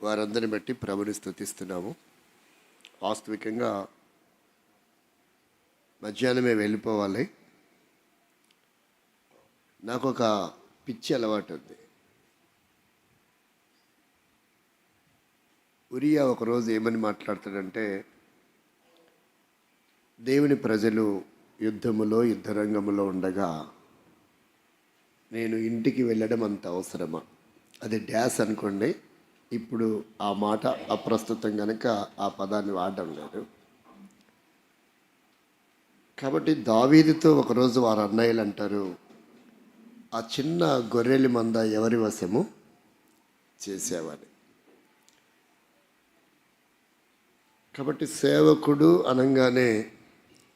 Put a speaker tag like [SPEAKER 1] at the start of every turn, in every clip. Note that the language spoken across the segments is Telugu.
[SPEAKER 1] వారందరిని బట్టి ప్రభుని స్తుతిస్తున్నాము. వాస్తవికంగా మధ్యాహ్నమే వెళ్ళిపోవాలి. నాకు ఒక పిచ్చి అలవాటు ఉంది. ఉరియా ఒకరోజు ఏమని మాట్లాడతాడంటే, దేవుని ప్రజలు యుద్ధరంగంలో ఉండగా నేను ఇంటికి వెళ్ళడం అంత అవసరమా? అది డ్యాస్ అనుకోండి. ఇప్పుడు ఆ మాట అప్రస్తుతం కనుక ఆ పదాన్ని వాడడం లేదు. కాబట్టి దావీదుతో ఒకరోజు వారు అన్నయ్యలు అంటారు, ఆ చిన్న గొర్రెల మంద ఎవరి వశము చేసేవాని. కాబట్టి సేవకుడు అనగానే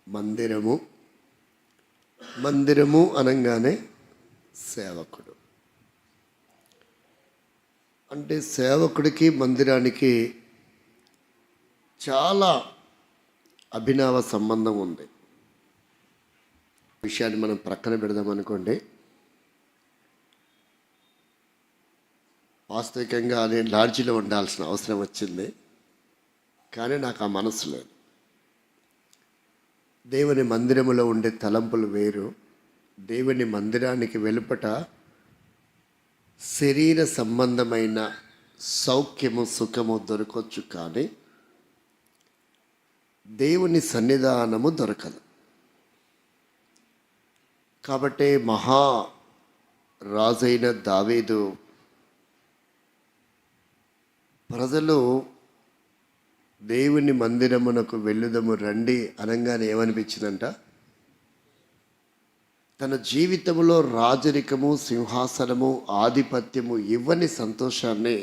[SPEAKER 1] మందిరము, మందిరము అనగానే సేవకుడు. అంటే సేవకుడికి మందిరానికి చాలా అభినవ సంబంధం ఉంది. విషయాన్ని మనం ప్రక్కన పెడదామనుకోండి. వాస్తవికంగా నేను లాడ్జిలో ఉండాల్సిన అవసరం వచ్చింది, కానీ నాకు ఆ మనసు లేదు. దేవుని మందిరములో ఉండే తలంపులు వేరు. దేవుని మందిరానికి వెలుపట శరీర సంబంధమైన సౌఖ్యము సుఖము దొరకవచ్చు, కానీ దేవుని సన్నిధానము దొరకదు. కాబట్టి మహా రాజైన దావీదు ప్రజలు దేవుని మందిరమునకు వెళ్ళుదము రండి అనగానే ఏమనిపించిందంట? తన జీవితంలో రాజరికము, సింహాసనము, ఆధిపత్యము ఇవ్వని సంతోషాన్ని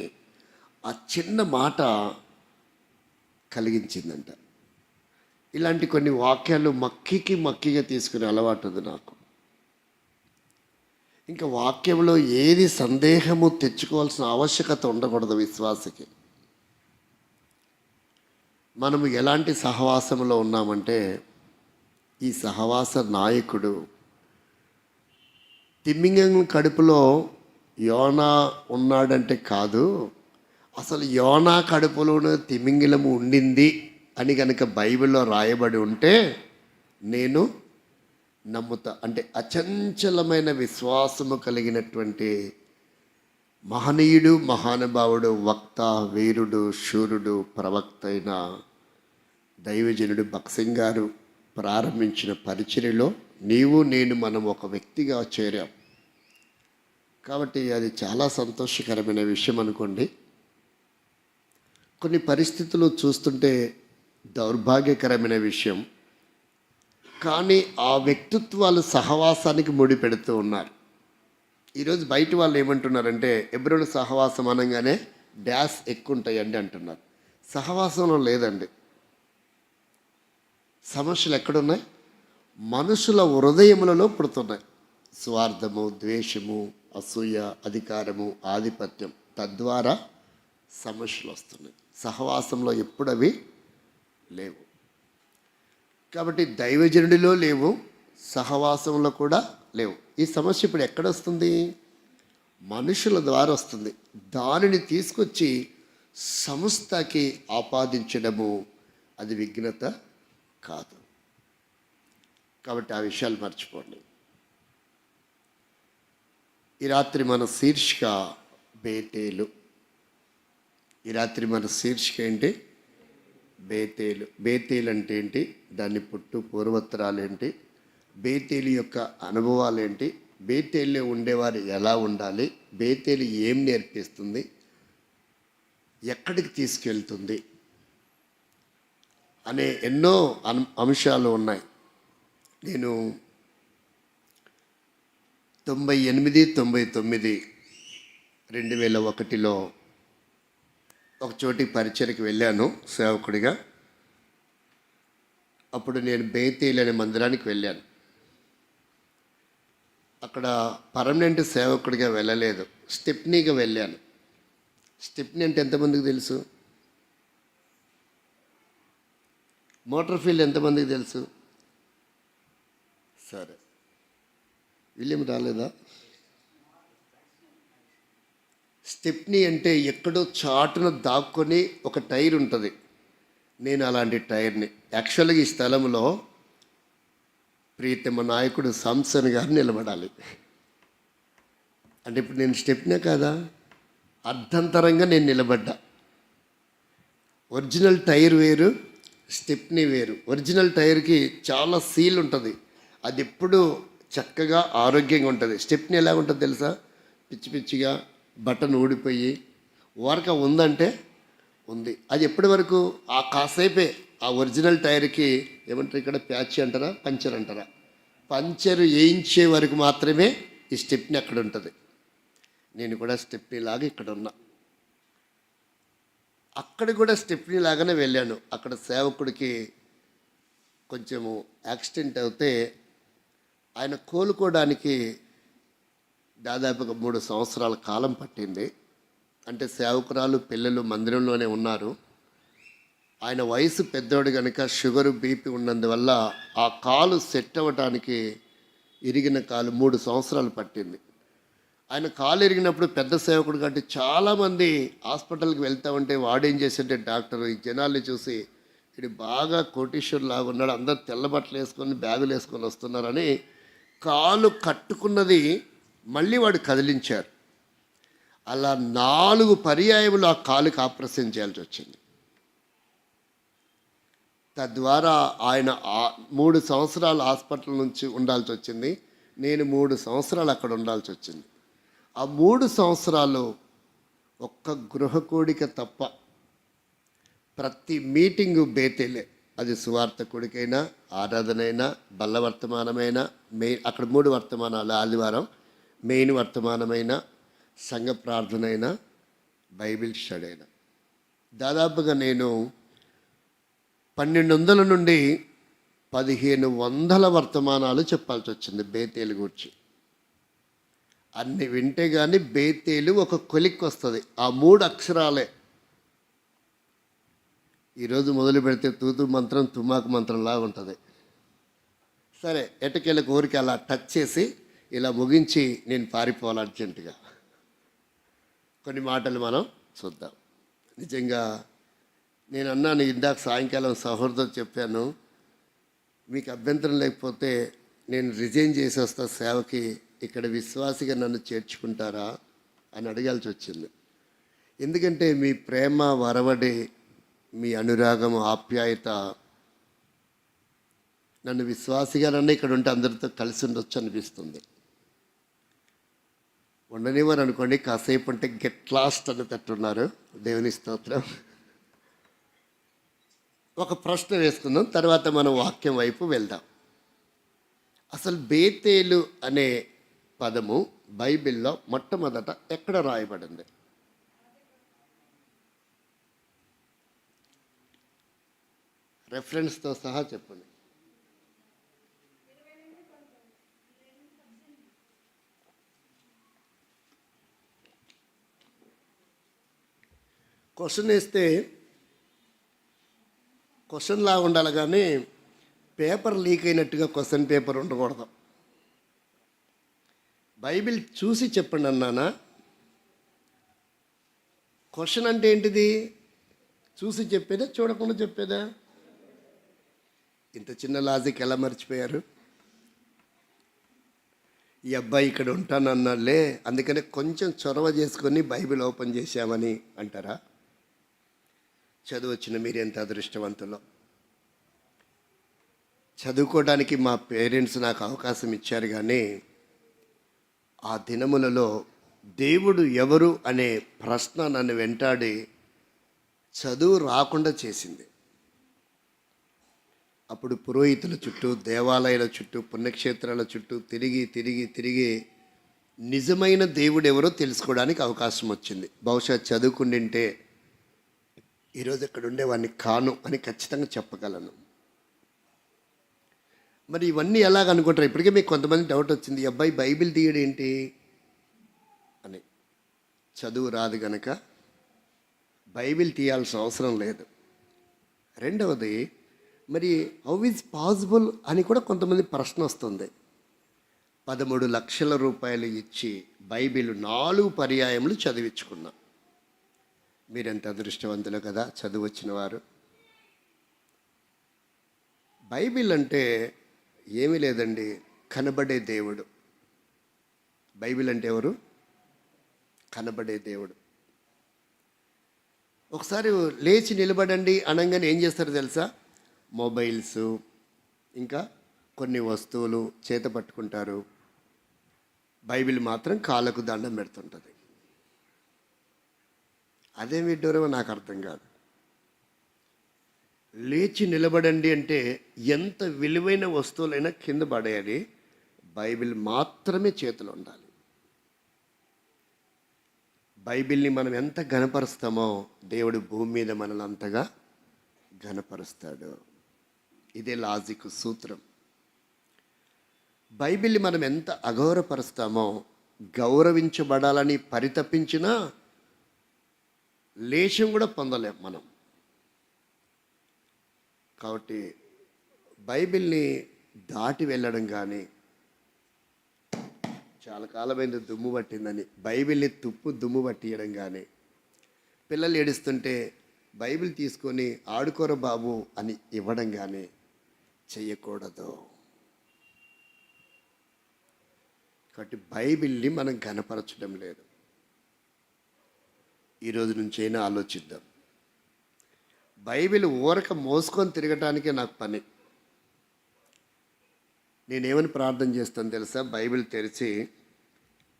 [SPEAKER 1] ఆ చిన్న మాట కలిగించిందంట. ఇలాంటి కొన్ని వాక్యాలు మక్కిగా తీసుకునే అలవాటు ఉంది నాకు. ఇంకా వాక్యంలో ఏది సందేహము తెచ్చుకోవాల్సిన ఆవశ్యకత ఉండకూడదు విశ్వాసకి. మనము ఎలాంటి సహవాసంలో ఉన్నామంటే, ఈ సహవాస నాయకుడు తిమింగం కడుపులో యోనా ఉన్నాడంటే కాదు, అసలు యోనా కడుపులోనే తిమింగిలము ఉండింది అని కనుక బైబిల్లో రాయబడి ఉంటే నేను నమ్ముతా. అంటే అచంచలమైన విశ్వాసము కలిగినటువంటి మహనీయుడు, మహానుభావుడు, వక్త, వీరుడు, శూరుడు, ప్రవక్త అయిన దైవజనుడు భక్సింగ్ గారు ప్రారంభించిన పరిచర్యలో నీవు నేను మనం ఒక వ్యక్తిగా చేరాం. కాబట్టి అది చాలా సంతోషకరమైన విషయం అనుకోండి. కొన్ని పరిస్థితులు చూస్తుంటే దౌర్భాగ్యకరమైన విషయం, కానీ ఆ వ్యక్తిత్వాలు సహవాసానికి ముడి పెడుతూ ఉన్నారు. ఈరోజు బయట వాళ్ళు ఏమంటున్నారంటే, ఎబ్రోల సహవాసం అనగానే డ్యాస్ ఎక్కువ ఉంటాయండి అంటున్నారు. సహవాసంలో లేదండి. సమస్యలు ఎక్కడున్నాయి? మనుషుల హృదయములలో పుడుతున్నాయి. స్వార్థము, ద్వేషము, అసూయ, అధికారము, ఆధిపత్యం, తద్వారా సమస్యలు వస్తున్నాయి. సహవాసంలో ఎప్పుడు అవి లేవు. కాబట్టి దైవజనుడిలో లేవు, సహవాసంలో కూడా లేవు. ఈ సమస్య ఇప్పుడు ఎక్కడొస్తుంది? మనుషుల ద్వారా వస్తుంది. దానిని తీసుకొచ్చి సంస్థకి ఆపాదించడము అది విఘ్నత కాదు. కాబట్టి ఆ విషయాలు మర్చిపోండి. ఈ రాత్రి మన శీర్షిక బేతేలు. ఈ రాత్రి మన శీర్షిక ఏంటి? బేతేలు. బేతేలు అంటే ఏంటి? దాన్ని పుట్టు పూర్వోత్తరాలు ఏంటి? బేతేలు యొక్క అనుభవాలు ఏంటి? బేతేలులో ఉండేవారు ఎలా ఉండాలి? బేతేలు ఏం నేర్పిస్తుంది? ఎక్కడికి తీసుకెళ్తుంది అనే ఎన్నో అంశాలు ఉన్నాయి. నేను 98, 99, 2001లో ఒక చోటికి పరిచర్యకి వెళ్ళాను సేవకుడిగా. అప్పుడు నేను బేతేలు అనే మందిరానికి వెళ్ళాను. అక్కడ పర్మనెంట్ సేవకుడిగా వెళ్ళలేదు, స్టెప్నీగా వెళ్ళాను. స్టెప్నీ అంటే ఎంతమందికి తెలుసు? మోటార్ ఫీల్డ్ ఎంతమందికి తెలుసు? సరే, విలియం రాలేదా? స్టెప్నీ అంటే ఎక్కడో చాటున దాక్కొని ఒక టైర్ ఉంటుంది. నేను అలాంటి టైర్ని. యాక్చువల్గా ఈ స్థలంలో ప్రీతమ నాయకుడు సంసన్ గారు నిలబడాలి. అంటే ఇప్పుడు నేను స్టెప్నే కాదా, అర్ధంతరంగా నేను నిలబడ్డా. ఒరిజినల్ టైర్ వేరు, స్టెప్నీ వేరు. ఒరిజినల్ టైర్కి చాలా సీల్ ఉంటుంది, అది ఎప్పుడు చక్కగా ఆరోగ్యంగా ఉంటుంది. స్టెప్నీ ఎలా ఉంటుంది తెలుసా, పిచ్చి పిచ్చిగా బటన్ ఊడిపోయి వర్క ఉందంటే ఉంది. అది ఎప్పటి వరకు ఆ కాసేపే. ఆ ఒరిజినల్ టైర్కి ఏమంటారు ఇక్కడ, ప్యాచ్ అంటారా, పంచర్ అంటారా, పంచర్ వేయించే వరకు మాత్రమే ఈ స్టెప్నీ అక్కడ ఉంటుంది. నేను కూడా స్టెప్నీ లాగా ఇక్కడ ఉన్నా. అక్కడ కూడా స్టెప్నీ లాగానే వెళ్ళాను. అక్కడ సేవకుడికి కొంచెము యాక్సిడెంట్ అవుతే ఆయన కోలుకోవడానికి దాదాపుగా 3 సంవత్సరాల కాలం పట్టింది. అంటే సేవకురాలు పిల్లలు మందిరంలోనే ఉన్నారు. ఆయన వయసు పెద్దోడు కనుక షుగరు బీపీ ఉన్నందువల్ల ఆ కాలు సెట్ అవ్వటానికి, ఇరిగిన కాలు 3 సంవత్సరాలు పట్టింది. ఆయన కాలు ఇరిగినప్పుడు పెద్ద సేవకుడు కాబట్టి చాలామంది హాస్పిటల్కి వెళ్తా ఉంటే వాడేం చేసింటే డాక్టర్ ఈ జనాల్ని చూసి ఇది బాగా కోటీశ్వరు లాగా ఉన్నాడు, అందరు తెల్ల బట్టలు వేసుకొని బ్యాగులు వేసుకొని వస్తున్నారని కాలు కట్టుకున్నది మళ్ళీ వాడు కదిలించారు. అలా 4 పర్యాయములు ఆ కాలుకి ఆపరేషన్ చేయాల్సి వచ్చింది. తద్వారా ఆయన 3 సంవత్సరాలు హాస్పిటల్ నుంచి ఉండాల్సి వచ్చింది. నేను 3 సంవత్సరాలు అక్కడ ఉండాల్సి వచ్చింది. ఆ 3 సంవత్సరాలు ఒక్క గృహకూడిక తప్ప ప్రతి మీటింగు బేతేలే. అది సువార్త కూడికైనా, ఆరాధనైనా, బల్ల వర్తమానమైనా, అక్కడ 3 వర్తమానాలు, ఆదివారం మెయిన్ వర్తమానమైన, సంఘ ప్రార్థన అయినా, బైబిల్ స్టడీ అయినా. దాదాపుగా నేను 1200 నుండి 1500 వర్తమానాలు చెప్పాల్సి వచ్చింది బేతేలు గురించి. అన్ని వింటే కానీ బేతేలు ఒక కొలిక్కి వస్తుంది. ఆ 3 అక్షరాలే. ఈరోజు మొదలు పెడితే తూతు మంత్రం తుమ్మాకు మంత్రంలా ఉంటుంది. సరే, ఎటకెళ్ళ కోరిక అలా టచ్ చేసి ఇలా ముగించి నేను పారిపోవాలి అర్జెంటుగా. కొన్ని మాటలు మనం చూద్దాం. నిజంగా నేను అన్నాను ఇందాక సాయంకాలం సహోదరుతో చెప్పాను, మీకు అభ్యంతరం లేకపోతే నేను రిజైన్ చేసి వస్తా సేవకి, ఇక్కడ విశ్వాసిగా నన్ను చేర్చుకుంటారా అని అడగాల్సి వచ్చింది. ఎందుకంటే మీ ప్రేమ, వరవడి, మీ అనురాగం, ఆప్యాయత నన్ను విశ్వాసిగా నన్ను ఇక్కడ ఉంటే అందరితో కలిసి ఉండొచ్చు అనిపిస్తుంది. ఉండనివ్వరు అనుకోండి, కాసేపు అంటే గెట్ లాస్ట్ అని తట్టున్నారు. దేవుని స్తోత్రం. ఒక ప్రశ్న వేసుకుందాం, తర్వాత మనం వాక్యం వైపు వెళ్దాం. అసలు బేతేలు అనే పదము బైబిల్లో మొట్టమొదట ఎక్కడ రాయబడింది? రెఫరెన్స్తో సహా చెప్పండి. క్వశ్చన్ వేస్తే క్వశ్చన్లా ఉండాలి కానీ పేపర్ లీక్ అయినట్టుగా క్వశ్చన్ పేపర్ ఉండకూడదు. బైబిల్ చూసి చెప్పండి అన్నానా? క్వశ్చన్ అంటే ఏంటిది? చూసి చెప్పేదా, చూడకుండా చెప్పేదా? ఇంత చిన్న లాజిక్ ఎలా మర్చిపోయారు? ఈ అబ్బాయి ఇక్కడ ఉంటానన్నాళ్ళే, అందుకనే కొంచెం చొరవ చేసుకొని బైబిల్ ఓపెన్ చేశామని అంటారా? చదువు వచ్చిన మీరు ఎంత అదృష్టవంతులో. చదువుకోవడానికి మా పేరెంట్స్ నాకు అవకాశం ఇచ్చారు, కానీ ఆ దినములలో దేవుడు ఎవరు అనే ప్రశ్న నన్ను వెంటాడి చదువు రాకుండా చేసింది. అప్పుడు పురోహితుల చుట్టూ, దేవాలయాల చుట్టూ, పుణ్యక్షేత్రాల చుట్టూ తిరిగి తిరిగి తిరిగి నిజమైన దేవుడు ఎవరో తెలుసుకోవడానికి అవకాశం వచ్చింది. బహుశా చదువుకుండింటే ఈరోజు ఇక్కడ ఉండేవాడిని కాను అని ఖచ్చితంగా చెప్పగలను. మరి ఇవన్నీ ఎలాగనుకుంటారు? ఇప్పటికే మీకు కొంతమంది డౌట్ వచ్చింది, ఈ అబ్బాయి బైబిల్ తీయడం ఏంటి అని. చదువు రాదు కనుక బైబిల్ తీయాల్సిన అవసరం లేదు. రెండవది, మరి హౌ ఈజ్ పాసిబుల్ అని కూడా కొంతమంది ప్రశ్న వస్తుంది. 13 లక్షల ఇచ్చి బైబిల్ 4 పర్యాయములు చదివించుకున్నా. మీరెంత అదృష్టవంతులు కదా చదువు వచ్చిన వారు. బైబిల్ అంటే ఏమీ లేదండి, కనబడే దేవుడు. బైబిల్ అంటే ఎవరు? కనబడే దేవుడు. ఒకసారి లేచి నిలబడండి అనగానే ఏం చేస్తారో తెలుసా? మొబైల్స్, ఇంకా కొన్ని వస్తువులు చేత పట్టుకుంటారు. బైబిల్ మాత్రం కాళ్ళకు దండం పెడుతుంటుంది. అదేం విడ్డూరమో నాకు అర్థం కాదు. లేచి నిలబడండి అంటే ఎంత విలువైన వస్తువులైనా కింద పడేయాలి, బైబిల్ మాత్రమే చేతిలో ఉండాలి. బైబిల్ని మనం ఎంత ఘనపరుస్తామో దేవుడు భూమి మీద మనల్ని అంతగా ఘనపరుస్తాడు. ఇదే లాజిక్ సూత్రం. బైబిల్ని మనం ఎంత అగౌరవపరుస్తామో, గౌరవించబడాలని పరితపించినా లేశం కూడా పొందలేం మనం. కాబట్టి బైబిల్ని దాటి వెళ్ళడం కానీ, చాలా కాలమైంది దుమ్ము పట్టిందని బైబిల్ని దుమ్ము పట్టియడం కానీ, పిల్లలు ఏడుస్తుంటే బైబిల్ తీసుకొని ఆడుకోర బాబు అని ఇవ్వడం కానీ చెయ్యకూడదు. కాబట్టి బైబిల్ని మనం ఘనపరచడం లేదు. ఈరోజు నుంచైనా ఆలోచిద్దాం. బైబిల్ ఊరక మోసుకొని తిరగటానికే నాకు పని. నేనేమని ప్రార్థన చేస్తాను తెలుసా? బైబిల్ తెరిచి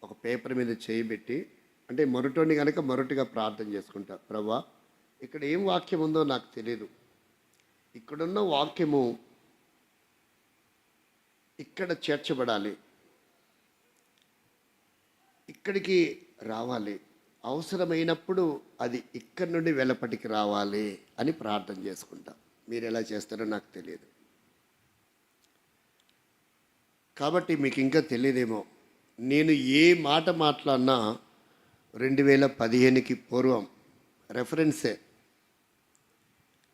[SPEAKER 1] ఒక పేపర్ మీద చేయి పెట్టి, అంటే మొరటోని కనుక మొరటిగా ప్రార్థన చేసుకుంటా. ప్రభువా, ఇక్కడ ఏం వాక్యం ఉందో నాకు తెలియదు, ఇక్కడున్న వాక్యము ఇక్కడ చేర్చబడాలి, ఇక్కడికి రావాలి, అవసరమైనప్పుడు అది ఇక్కడి నుండి వెలపటికి రావాలి అని ప్రార్థన చేసుకుంటా. మీరు ఎలా చేస్తారో నాకు తెలియదు. కాబట్టి మీకు ఇంకా తెలియదేమో, నేను ఏ మాట మాట్లాడినా 2015కి పూర్వం రెఫరెన్సే.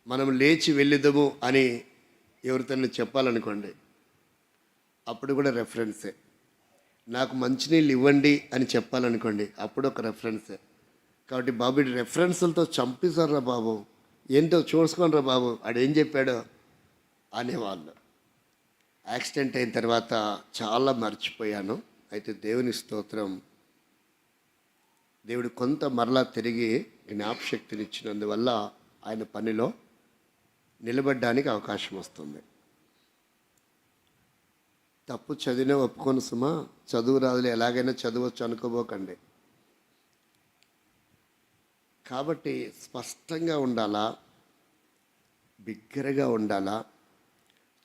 [SPEAKER 1] మనం లేచి వెళ్ళిదము అని ఎవరితోనే చెప్పాలనుకోండి, అప్పుడు కూడా రెఫరెన్సే. నాకు మంచినీళ్ళు ఇవ్వండి అని చెప్పాలనుకోండి, అప్పుడు ఒక రెఫరెన్సే. కాబట్టి బాబు రెఫరెన్సులతో చంపేశారా బాబు, ఏంటో చూసుకోనరా బాబు, ఆడేం చెప్పాడో అనేవాళ్ళు. యాక్సిడెంట్ అయిన తర్వాత చాలా మర్చిపోయాను. అయితే దేవుని స్తోత్రం, దేవుడు కొంత మరలా తిరిగి జ్ఞాపశక్తినిచ్చినందువల్ల ఆయన పనిలో నిలబడడానికి అవకాశం వస్తుంది. తప్పు చదివినా ఒప్పుకొని సుమా, చదువు రాదులే ఎలాగైనా చదవచ్చు అనుకోబోకండి. కాబట్టి స్పష్టంగా ఉండాలా, బిగ్గరగా ఉండాలా,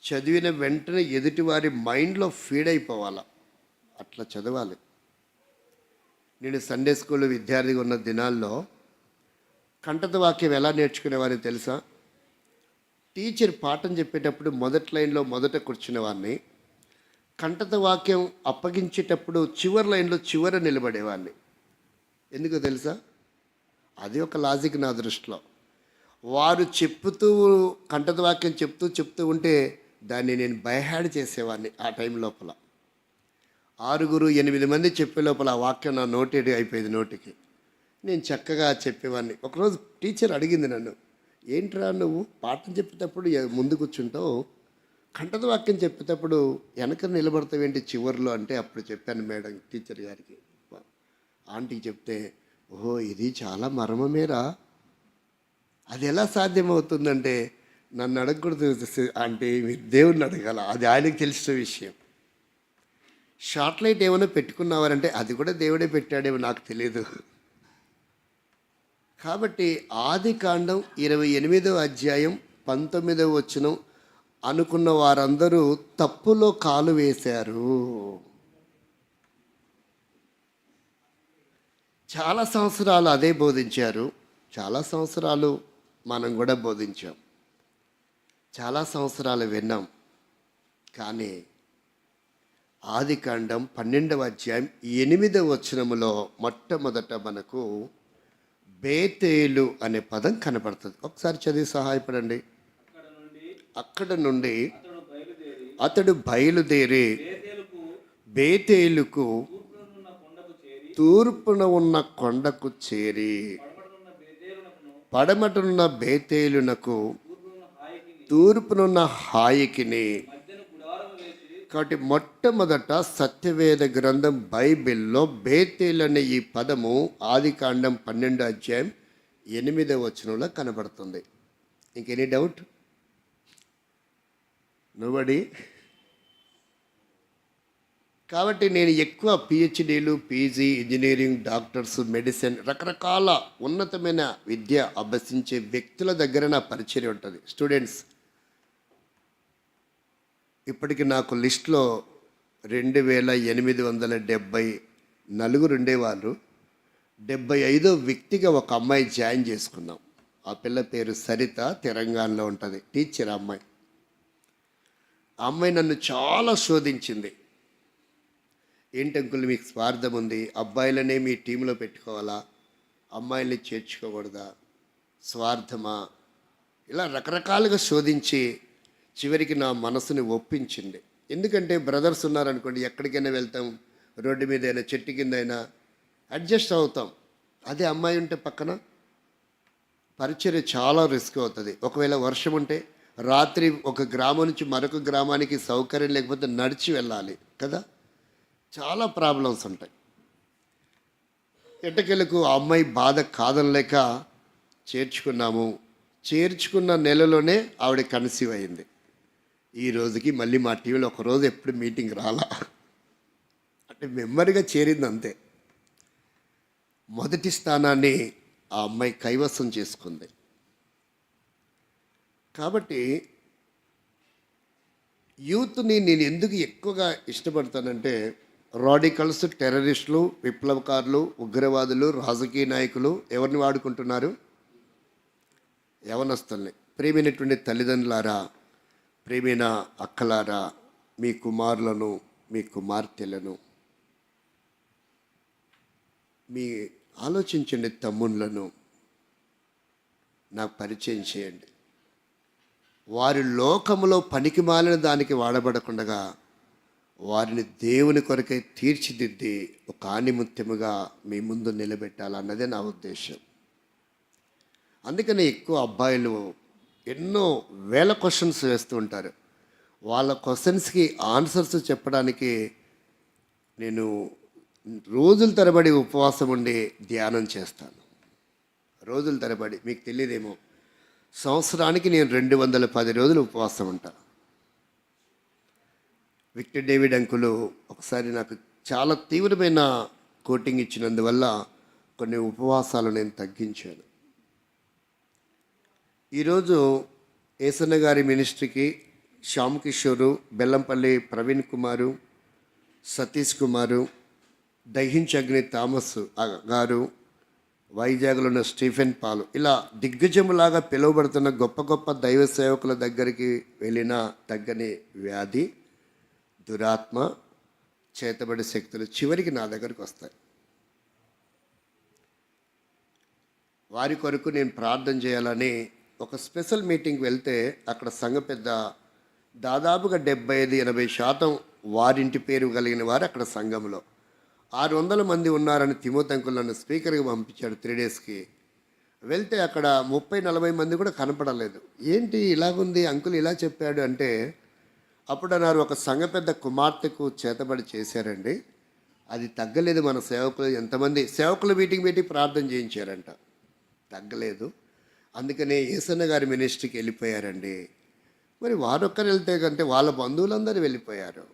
[SPEAKER 1] చదివిన వెంటనే ఎదుటివారి మైండ్లో ఫీడ్ అయిపోవాలా, అట్లా చదవాలి. నేను సండే స్కూల్ విద్యార్థిగా ఉన్న దినాల్లో కంఠత వాక్యం ఎలా నేర్చుకునేవాడిని తెలుసా? టీచర్ పాఠం చెప్పేటప్పుడు మొదటి లైన్లో మొదట కూర్చునేవాడిని, కంఠత వాక్యం అప్పగించేటప్పుడు చివరి లైన్లో చివర నిలబడేవాడిని. ఎందుకో తెలుసా? అది ఒక లాజిక్ నా దృష్టిలో. వారు చెప్తూ కంఠత వాక్యం చెప్తూ ఉంటే దాన్ని నేను బైహాడ్ చేసేవాడిని. ఆ టైం లోపల 6-8 మంది చెప్పే లోపల ఆ వాక్యం నా నోటెడ్ అయిపోయేది నోటికి. నేను చక్కగా చెప్పేవాడిని. ఒకరోజు టీచర్ అడిగింది నన్ను, ఏంట్రా నువ్వు పాఠం చెప్పేటప్పుడు ముందు కూర్చుంటావు, కంఠత వాక్యం చెప్పేటప్పుడు వెనక నిలబడతావేంటి చివరిలో అంటే, అప్పుడు చెప్పాను మేడం టీచర్ గారికి, ఆంటీకి చెప్తే, ఓహో ఇది చాలా మర్మమేరా, అది ఎలా సాధ్యమవుతుందంటే, నన్ను అడగకూడదు అంటే మీరు దేవుడిని అడగాల, అది ఆయనకు తెలిసిన విషయం. షార్ట్ లైట్ ఏమైనా పెట్టుకున్నావారంటే అది కూడా దేవుడే పెట్టాడేమో నాకు తెలియదు. కాబట్టి ఆదికాండం 28వ అధ్యాయం 19వ వచనం అనుకున్న వారందరూ తప్పులో కాలు వేశారు. చాలా సంవత్సరాలు అదే బోధించారు, చాలా సంవత్సరాలు మనం కూడా బోధించాం, చాలా సంవత్సరాలు విన్నాం. కానీ ఆదికాండం 12వ అధ్యాయం 8వ వచనములో మొట్టమొదట మనకు బేతేలు అనే పదం కనపడుతుంది. ఒకసారి చదివి సహాయపడండి. అక్కడ నుండి అతడు బయలుదేరి బేతేలుకు తూర్పున ఉన్న కొండకు చేరి పడమటనున్న బేతేలునకు తూర్పునున్న హాయికిని. కాబట్టి మొట్టమొదట సత్యవేద గ్రంథం బైబిల్లో బేతేలు అనే ఈ పదము ఆదికాండం 12 అధ్యాయం 8వ వచనంలో కనబడుతుంది. ఇంకెనీ డౌట్? నోబడి. కాబట్టి నేను ఎక్కువ పిహెచ్డీలు, పీజీ, ఇంజనీరింగ్, డాక్టర్స్, మెడిసిన్, రకరకాల ఉన్నతమైన విద్య అభ్యసించే వ్యక్తుల దగ్గర నా పరిచయం ఉంటుంది. స్టూడెంట్స్ ఇప్పటికి నాకు లిస్ట్లో 2870 నలుగురు ఉండేవాళ్ళు. 75వ వ్యక్తిగా ఒక అమ్మాయి జాయిన్ చేసుకున్నాం. ఆ పిల్ల పేరు సరిత, తెలంగాణలో ఉంటుంది, టీచర్ అమ్మాయి. ఆ అమ్మాయి నన్ను చాలా శోధించింది. ఏంటి అంకుల్ మీకు స్వార్థం ఉంది, అబ్బాయిలనే మీ టీంలో పెట్టుకోవాలా, అమ్మాయిల్ని చేర్చుకోకూడదా, స్వార్థమా, ఇలా రకరకాలుగా శోధించి చివరికి నా మనసుని ఒప్పించింది. ఎందుకంటే బ్రదర్స్ ఉన్నారనుకోండి, ఎక్కడికైనా వెళ్తాం, రోడ్డు మీద అయినా చెట్టు కింద అయినా అడ్జస్ట్ అవుతాం. అదే అమ్మాయి ఉంటే పక్కన పరిచర్య చాలా రిస్క్ అవుతుంది. ఒకవేళ వర్షం ఉంటే రాత్రి ఒక గ్రామం నుంచి మరొక గ్రామానికి సౌకర్యం లేకపోతే నడిచి వెళ్ళాలి కదా, చాలా ప్రాబ్లమ్స్ ఉంటాయి. ఎట్టకెలకు ఆ అమ్మాయి బాధ కాదనలేక చేర్చుకున్నాము. చేర్చుకున్న నెలలోనే ఆవిడ కన్సీవ్ అయింది. ఈ రోజుకి మళ్ళీ మా టీవీలో ఒకరోజు ఎప్పుడు మీటింగ్ రాలా, అంటే మెంబర్గా చేరింది అంతే. మొదటి స్థానాన్ని ఆ అమ్మాయి కైవసం చేసుకుంది. కాబట్టి యూత్ని నేను ఎందుకు ఎక్కువగా ఇష్టపడతానంటే, రాడికల్స్, టెర్రరిస్టులు, విప్లవకారులు, ఉగ్రవాదులు, రాజకీయ నాయకులు ఎవరిని వాడుకుంటున్నారు? యవనస్తుల్ని. ప్రియమైనటువంటి తల్లిదండ్రులారా, ప్రియమైన అక్కలారా, మీ కుమారులను, మీ కుమార్తెలను, మీ ఆలోచించండి, తమ్ముళ్ళను నాకు పరిచయం చేయండి. వారి లోకములో పనికి మాలిన దానికి వాడబడకుండా వారిని దేవుని కొరకై తీర్చిదిద్ది ఒక ఆణిముత్యముగా మీ ముందు నిలబెట్టాలన్నదే నా ఉద్దేశం. అందుకని ఎక్కువ అబ్బాయిలు ఎన్నో వేల క్వశ్చన్స్ వేస్తూ ఉంటారు. వాళ్ళ క్వశ్చన్స్కి ఆన్సర్స్ చెప్పడానికి నేను రోజుల తరబడి ఉపవాసం ఉండి ధ్యానం చేస్తాను. రోజుల తరబడి. మీకు తెలియదేమో, సంవత్సరానికి నేను 210 రోజులు ఉపవాసం ఉంటాను. విక్టర్ డేవిడ్ అంకులు ఒకసారి నాకు చాలా తీవ్రమైన కోటింగ్ ఇచ్చినందువల్ల కొన్ని ఉపవాసాలు నేను తగ్గించాను. ఈరోజు ఏసన్న గారి మినిస్ట్రీకి శ్యామ్ కిషోరు, బెల్లంపల్లి ప్రవీణ్ కుమారు, సతీష్ కుమారు, దహించ్ అగ్ని థామస్ గారు, వైజాగ్లో ఉన్న స్టీఫెన్ పాలు, ఇలా దిగ్గజములాగా పిలువబడుతున్న గొప్ప గొప్ప దైవ సేవకుల దగ్గరికి వెళ్ళిన తగ్గని వ్యాధి, దురాత్మ, చేతబడి శక్తులు చివరికి నా దగ్గరికి వస్తాయి. వారి కొరకు నేను ప్రార్థన చేయాలని ఒక స్పెషల్ మీటింగ్కి వెళ్తే అక్కడ సంఘ పెద్ద దాదాపుగా 75-80% వారింటి పేరు కలిగిన వారు అక్కడ సంఘంలో 600 మంది ఉన్నారని తిమోతి అంకుల్ నన్ను స్పీకర్గా పంపించాడు 3 డేస్కి. వెళ్తే అక్కడ 30-40 మంది కూడా కనపడలేదు. ఏంటి ఇలాగుంది అంకుల్ ఇలా చెప్పాడు అంటే, అప్పుడు అన్నారు, ఒక సంఘ పెద్ద కుమార్తెకు చేతబడి చేశారండి, అది తగ్గలేదు. మన సేవకులు ఎంతమంది సేవకులు మీటింగ్ పెట్టి ప్రార్థన చేయించారంట, తగ్గలేదు. అందుకనే ఏసన్న గారి మినిస్ట్రీకి వెళ్ళిపోయారండి. మరి వారొక్కరు వెళ్తే కంటే వాళ్ళ బంధువులందరూ వెళ్ళిపోయారు.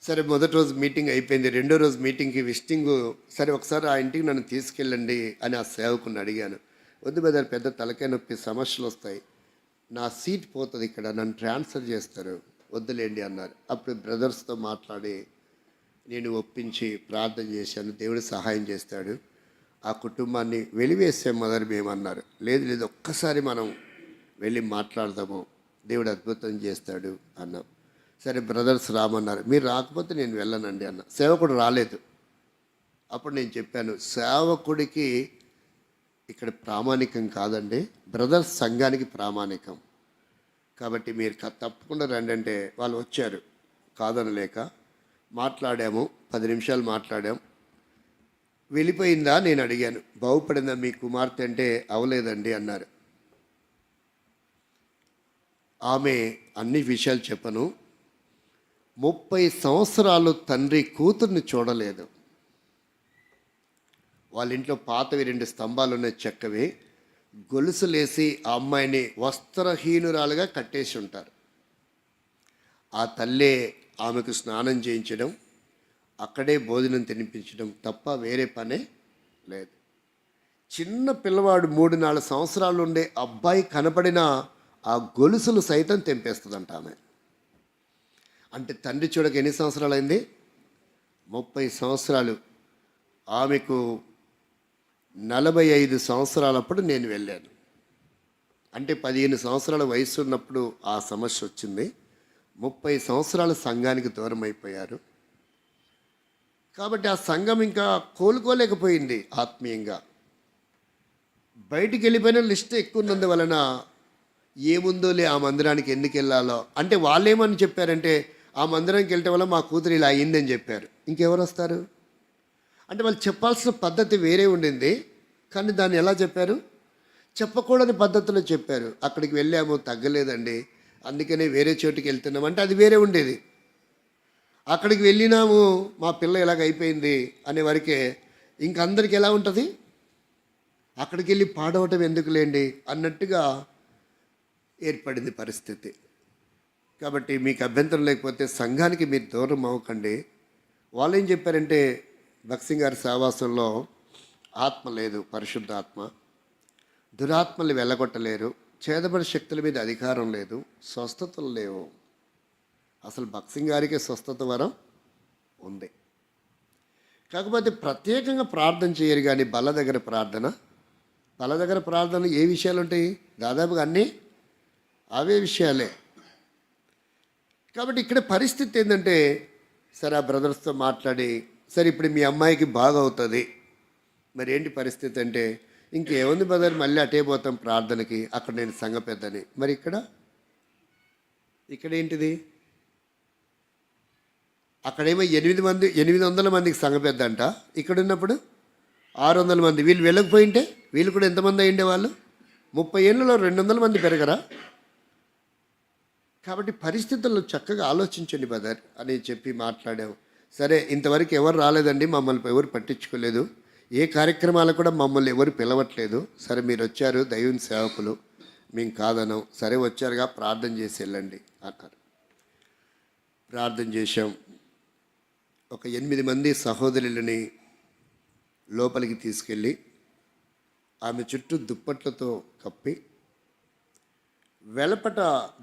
[SPEAKER 1] సరే, మొదటి రోజు మీటింగ్ అయిపోయింది. రెండో రోజు మీటింగ్కి విజిటింగ్, సరే ఒకసారి ఆ ఇంటికి నన్ను తీసుకెళ్ళండి అని ఆ సేవకుని అడిగాను. వద్దు బెదర్, పెద్ద తలకాయ నొప్పి, సమస్యలు వస్తాయి, నా సీట్ పోతుంది ఇక్కడ, నన్ను ట్రాన్స్ఫర్ చేస్తారు, వద్దులేండి అన్నారు. అప్పుడు బ్రదర్స్తో మాట్లాడి నేను ఒప్పించి ప్రార్థన చేశాను. దేవుడు సహాయం చేస్తాడు. ఆ కుటుంబాన్ని వెలివేసే మొదలు మేమన్నారు. లేదు లేదు, ఒక్కసారి మనం వెళ్ళి మాట్లాడదాము, దేవుడు అద్భుతం చేస్తాడు అన్నాం. సరే బ్రదర్స్ రామన్నారు. మీరు రాకపోతే నేను వెళ్ళనండి అన్న. సేవకుడు రాలేదు. అప్పుడు నేను చెప్పాను, సేవకుడికి ఇక్కడ ప్రామాణికం కాదండి, బ్రదర్స్ సంఘానికి ప్రామాణికం. కాబట్టి మీరు తప్పకుండా రండి అంటే వాళ్ళు వచ్చారు. కాదనలేక మాట్లాడాము. 10 నిమిషాలు మాట్లాడాం. వెళ్ళిపోయిందా నేను అడిగాను. బాగుపడిందా మీ కుమార్తె అంటే అవలేదండి అన్నారు. ఆమె అన్ని విషయాలు చెప్పను. 30 సంవత్సరాలు తండ్రి కూతుర్ని చూడలేదు. వాళ్ళ ఇంట్లో పాతవి 2 స్తంభాలు ఉన్నాయి, చెక్కవి. గొలుసులేసి ఆ అమ్మాయిని వస్త్రహీనురాలుగా కట్టేసి ఉంటారు. ఆ తల్లే ఆమెకు స్నానం చేయించడం, అక్కడే భోజనం తినిపించడం తప్ప వేరే పనే లేదు. చిన్న పిల్లవాడు 3-4 సంవత్సరాలు ఉండే అబ్బాయి కనపడిన ఆ గొలుసులు సైతం తెంపేస్తుందంట ఆమె. అంటే తండ్రి చూడక ఎన్ని సంవత్సరాలు అయింది? 30 సంవత్సరాలు. ఆమెకు 45 సంవత్సరాలప్పుడు నేను వెళ్ళాను. అంటే 15 సంవత్సరాల వయసు ఉన్నప్పుడు ఆ సమస్య వచ్చింది. 30 సంవత్సరాలు సంఘానికి దూరం అయిపోయారు. కాబట్టి ఆ సంఘం ఇంకా కోలుకోలేకపోయింది ఆత్మీయంగా. బయటికి వెళ్ళిపోయిన లిస్ట్ ఎక్కువ ఉన్నందువలన ఏముందోలే ఆ మందిరానికి ఎందుకు వెళ్ళాలో అంటే వాళ్ళేమని చెప్పారంటే, ఆ మందిరానికి వెళ్ళటం వల్ల మా కూతురు ఇలా అయ్యిందని చెప్పారు. ఇంకెవరు వస్తారు అంటే వాళ్ళు చెప్పాల్సిన పద్ధతి వేరే ఉండింది. కానీ దాన్ని ఎలా చెప్పారు? చెప్పకూడని పద్ధతిలో చెప్పారు. అక్కడికి వెళ్ళాము, తగ్గలేదండి, అందుకనే వేరే చోటుకి వెళ్తున్నాం అంటే అది వేరే ఉండేది. అక్కడికి వెళ్ళినాము, మా పిల్ల ఇలాగ అయిపోయింది అనే వరకే. ఇంకందరికి ఎలా ఉంటుంది? అక్కడికి వెళ్ళి పాడవటం ఎందుకులేండి అన్నట్టుగా ఏర్పడింది పరిస్థితి. కాబట్టి మీకు అభ్యంతరం లేకపోతే సంఘానికి మీరు దూరం అవ్వకండి. వాళ్ళు ఏం చెప్పారంటే, భక్సింగ్ గారి సహవాసంలో ఆత్మ లేదు, పరిశుద్ధ ఆత్మ. దురాత్మల్ని వెళ్ళగొట్టలేరు, చేదబడి శక్తుల మీద అధికారం లేదు, స్వస్థతలు లేవు. అసలు భక్సింగ్ గారికి స్వస్థత వరం ఉంది. కాకపోతే ప్రత్యేకంగా ప్రార్థన చేయరు. కానీ బల్ల దగ్గర ప్రార్థన ఏ విషయాలు ఉంటాయి? దాదాపుగా అన్నీ అవే విషయాలే. కాబట్టి ఇక్కడ పరిస్థితి ఏంటంటే, సరే ఆ బ్రదర్స్తో మాట్లాడి, సరే ఇప్పుడు మీ అమ్మాయికి బాగా అవుతుంది, మరి ఏంటి పరిస్థితి అంటే, ఇంకేముంది బ్రదర్, మళ్ళీ అటే పోతాం ప్రార్థనకి, అక్కడ నేను సంఘ పెద్దని. మరి ఇక్కడ ఏంటిది? అక్కడేమో 800 మందికి సంఘ పెద్ద అంట, ఇక్కడ ఉన్నప్పుడు 600 మంది. వీళ్ళు వెళ్ళకపోయింటే వీళ్ళు కూడా ఎంతమంది అయ్యిండే వాళ్ళు? 30 ఏళ్ళలో 200 మంది పెరగరా? కాబట్టి పరిస్థితుల్లో చక్కగా ఆలోచించండి బ్రదర్ అని చెప్పి మాట్లాడాము. సరే, ఇంతవరకు ఎవరు రాలేదండి, మమ్మల్ని ఎవరు పట్టించుకోలేదు, ఏ కార్యక్రమాలు కూడా మమ్మల్ని ఎవరు పిలవట్లేదు. సరే మీరు వచ్చారు, దైవం సేవకులు, మేము కాదనం. సరే వచ్చారుగా, ప్రార్థన చేసి వెళ్ళండి అన్నారు. ప్రార్థన చేశాం. ఒక 8 మంది సహోదరులని లోపలికి తీసుకెళ్ళి ఆమె చుట్టూ దుప్పట్లతో కప్పి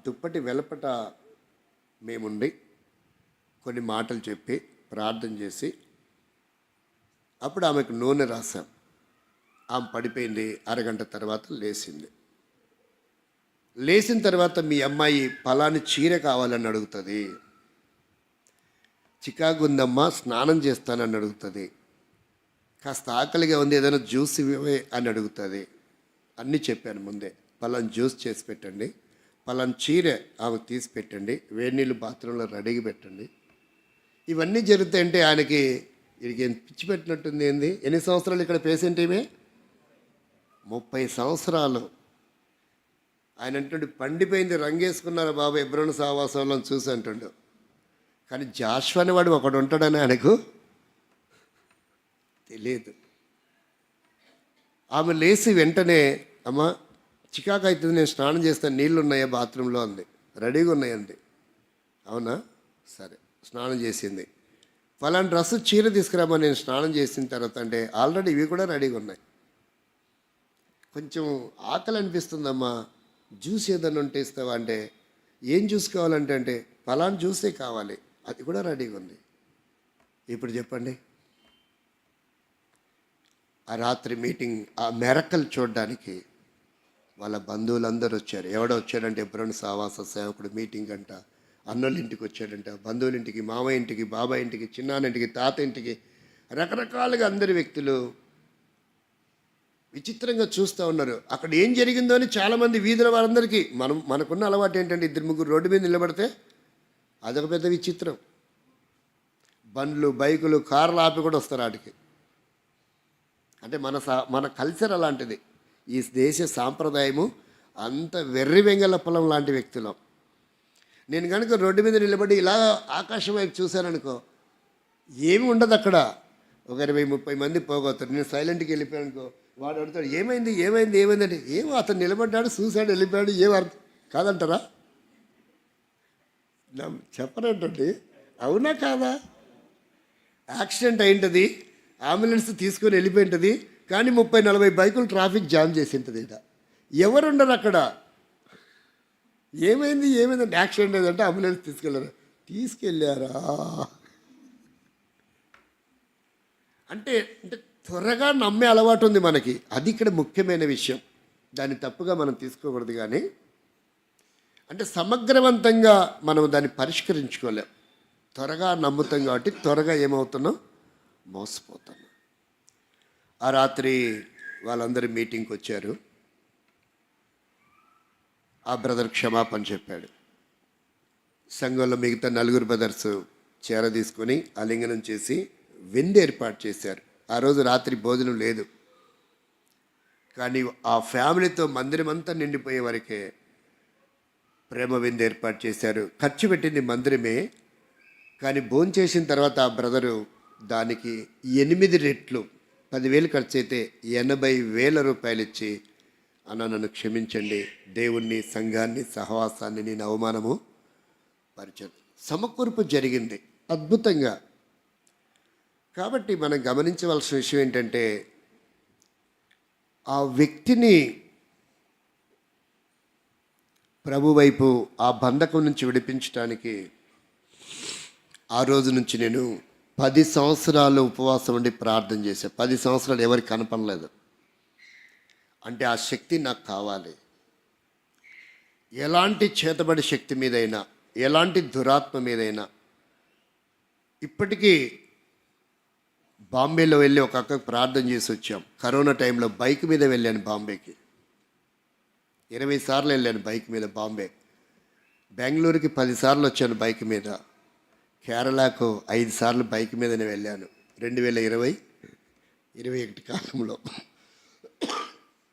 [SPEAKER 1] దుప్పటి వెలపట మేముండి కొన్ని మాటలు చెప్పి ప్రార్థన చేసి అప్పుడు ఆమెకు నూనె రాసాం. ఆమె పడిపోయింది. అరగంట తర్వాత లేచింది. లేచిన తర్వాత మీ అమ్మాయి పలాని చీర కావాలని అడుగుతుంది, చికాకు ఉందమ్మా స్నానం చేస్తానని అడుగుతుంది, కాస్త ఆకలిగా ఉంది ఏదైనా జ్యూస్ ఇవ్వే అని అడుగుతుంది. అన్నీ చెప్పాను ముందే. పలాని జ్యూస్ చేసి పెట్టండి, పలాని చీర ఆమెకు తీసి పెట్టండి, వేడి నీళ్ళు బాత్రూంలో రెడీగా పెట్టండి. ఇవన్నీ జరుగుతాయంటే ఆయనకి వీడికి పిచ్చి పెట్టినట్టుంది. ఏంది, ఎన్ని సంవత్సరాలు ఇక్కడ పేషెంట్ ఏమే? 30 సంవత్సరాలు. ఆయన అంటుండే పండిపోయింది, రంగేసుకున్నారు బాబా ఎబ్రోను సహవాసంలో చూసి అంటుండు. కానీ జాషువా అనేవాడు ఒకడు ఉంటాడని ఆయనకు తెలియదు. ఆమె లేచి వెంటనే, అమ్మ చికాకు అవుతుంది, నేను స్నానం చేస్తాను, నీళ్ళు ఉన్నాయా బాత్రూంలో అంది. రెడీగా ఉన్నాయండి. అవునా, సరే స్నానం చేసింది. ఫలానా డ్రెస్సు చీర తీసుకురామా, నేను స్నానం చేసిన తర్వాత అంటే ఆల్రెడీ ఇవి కూడా రెడీగా ఉన్నాయి. కొంచెం ఆకలి అనిపిస్తుందమ్మా, జ్యూస్ ఏదన్నా ఉంటే ఇస్తావా అంటే, ఏం జ్యూస్ కావాలంటే అంటే ఫలానా జ్యూసే కావాలి, అది కూడా రెడీగా ఉంది. ఇప్పుడు చెప్పండి, ఆ రాత్రి మీటింగ్, ఆ మెరకల్ చూడడానికి వాళ్ళ బంధువులందరూ వచ్చారు. ఎవడో వచ్చాడంటే ఎబ్రోను సహవాస సేవకుడు మీటింగ్ అంట, అన్నోళ్ళ ఇంటికి వచ్చాడంట, బంధువుల ఇంటికి, మామయ్య ఇంటికి, బాబాయ్ ఇంటికి, చిన్నాన్నింటికి, తాత ఇంటికి, రకరకాలుగా అందరి వ్యక్తులు విచిత్రంగా చూస్తూ ఉన్నారు. అక్కడ ఏం జరిగిందో అని చాలామంది వీధుల వారందరికీ మనకున్న అలవాటు ఏంటంటే, 2-3 రోడ్డు మీద నిలబడితే అదొక పెద్ద విచిత్రం. బండ్లు, బైకులు, కార్లు ఆపి కూడా వస్తారు వాటికి. అంటే మన కల్చర్ అలాంటిది. ఈ దేశ సాంప్రదాయము అంత వెర్రి వెంగళ పొలం లాంటి వ్యక్తులం. నేను కనుక రోడ్డు మీద నిలబడి ఇలా ఆకాశం వైపు చూశాననుకో, ఏమి ఉండదు అక్కడ. ఒక 20-30 మంది పోగొత్తారు. నేను సైలెంట్కి వెళ్ళిపోయాను అనుకో, వాడు అడుగుతాడు ఏమైంది ఏమైంది ఏమైంది అంటే, ఏమో అతను నిలబడ్డాడు, చూశాడు, వెళ్ళిపోయాడు, ఏం అర్థం కాదంటారా? చెప్పనంటండి. అవునా కాదా? యాక్సిడెంట్ అయింటుంది, అంబులెన్స్ తీసుకొని వెళ్ళిపోయింటుంది, కానీ 30-40 బైకులు ట్రాఫిక్ జామ్ చేసి ఉంటుంది. ఇక్కడ ఎవరుండరు అక్కడ. ఏమైంది ఏమైందంటే, యాక్సిడెంట్ అయిందంటే అంబులెన్స్ తీసుకెళ్ళారా అంటే అంటే త్వరగా నమ్మే అలవాటు ఉంది మనకి. అది ఇక్కడ ముఖ్యమైన విషయం. దాన్ని తప్పుగా మనం తీసుకోకూడదు. కానీ అంటే సమగ్రవంతంగా మనం దాన్ని పరిష్కరించుకోలేం. త్వరగా నమ్ముతాం కాబట్టి త్వరగా ఏమవుతున్నాం, మోసపోతున్నాం. ఆ రాత్రి వాళ్ళందరూ మీటింగ్కి వచ్చారు. ఆ బ్రదర్ క్షమాపణ చెప్పాడు. సంఘంలో మిగతా 4 బ్రదర్స్ చీర తీసుకొని ఆలింగనం చేసి విందు ఏర్పాటు చేశారు. ఆ రోజు రాత్రి భోజనం లేదు, కానీ ఆ ఫ్యామిలీతో మందిరం అంతా నిండిపోయే వరకే ప్రేమ విందు ఏర్పాటు చేశారు. ఖర్చు పెట్టింది మందిరమే, కానీ భోజనం చేసిన తర్వాత ఆ బ్రదరు దానికి 8 రెట్లు 10,000 ఖర్చు అయితే 80,000 రూపాయలు ఇచ్చి, అన్న నన్ను క్షమించండి, దేవుణ్ణి, సంఘాన్ని, సహవాసాన్ని నేను అవమానము పరిచయం. సమకూర్పు జరిగింది అద్భుతంగా. కాబట్టి మనం గమనించవలసిన విషయం ఏంటంటే, ఆ వ్యక్తిని ప్రభు వైపు ఆ బంధకం నుంచి విడిపించడానికి ఆ రోజు నుంచి నేను 10 సంవత్సరాలు ఉపవాసం ఉండి ప్రార్థన చేశాను. 10 సంవత్సరాలు ఎవరికి కనపడలేదు. అంటే ఆ శక్తి నాకు కావాలి. ఎలాంటి చేతబడి శక్తి మీదైనా, ఎలాంటి దురాత్మ మీదైనా. ఇప్పటికీ బాంబేలో వెళ్ళి ఒక అక్కకు ప్రార్థన చేసి వచ్చాం. కరోనా టైంలో బైక్ మీద వెళ్ళాను బాంబేకి. 20 సార్లు వెళ్ళాను బైక్ మీద బాంబే. బెంగళూరుకి 10 సార్లు వచ్చాను బైక్ మీద. కేరళకు 5 సార్లు బైక్ మీదనే వెళ్ళాను 2020-21 కాలంలో.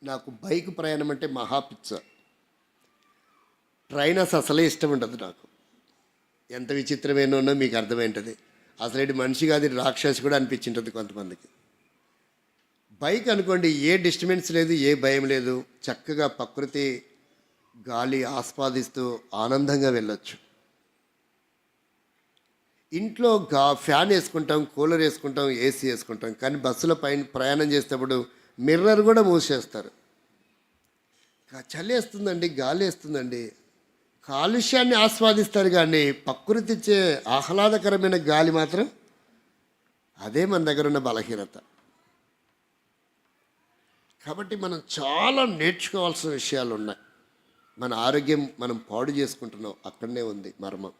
[SPEAKER 1] నాకు బైక్ ప్రయాణం అంటే మహాపిచ్చ. ట్రైన్ అసలే ఇష్టం ఉండదు నాకు. ఎంత విచిత్రమైనో మీకు అర్థమైంటుంది. అసలు మనిషి కాదు, రాక్షసి కూడా అనిపించింటుంది కొంతమందికి. బైక్ అనుకోండి, ఏ డిస్టర్బెన్స్ లేదు, ఏ భయం లేదు, చక్కగా ప్రకృతి గాలి ఆస్వాదిస్తూ ఆనందంగా వెళ్ళొచ్చు. ఇంట్లో ఫ్యాన్ వేసుకుంటాం, కూలర్ వేసుకుంటాం, ఏసీ వేసుకుంటాం, కానీ బస్సులో పైన ప్రయాణం చేసేటప్పుడు మిర్రర్ కూడా మూసేస్తారు. చలి వేస్తుందండి, గాలి వేస్తుందండి, కాలుష్యాన్ని ఆస్వాదిస్తారు, కానీ ప్రకృతి ఇచ్చే ఆహ్లాదకరమైన గాలి మాత్రం అదే మన దగ్గర ఉన్న బలహీనత. కాబట్టి మనం చాలా నేర్చుకోవాల్సిన విషయాలు ఉన్నాయి. మన ఆరోగ్యం మనం పాడు చేసుకుంటున్నాం, అక్కడనే ఉంది మర్మం.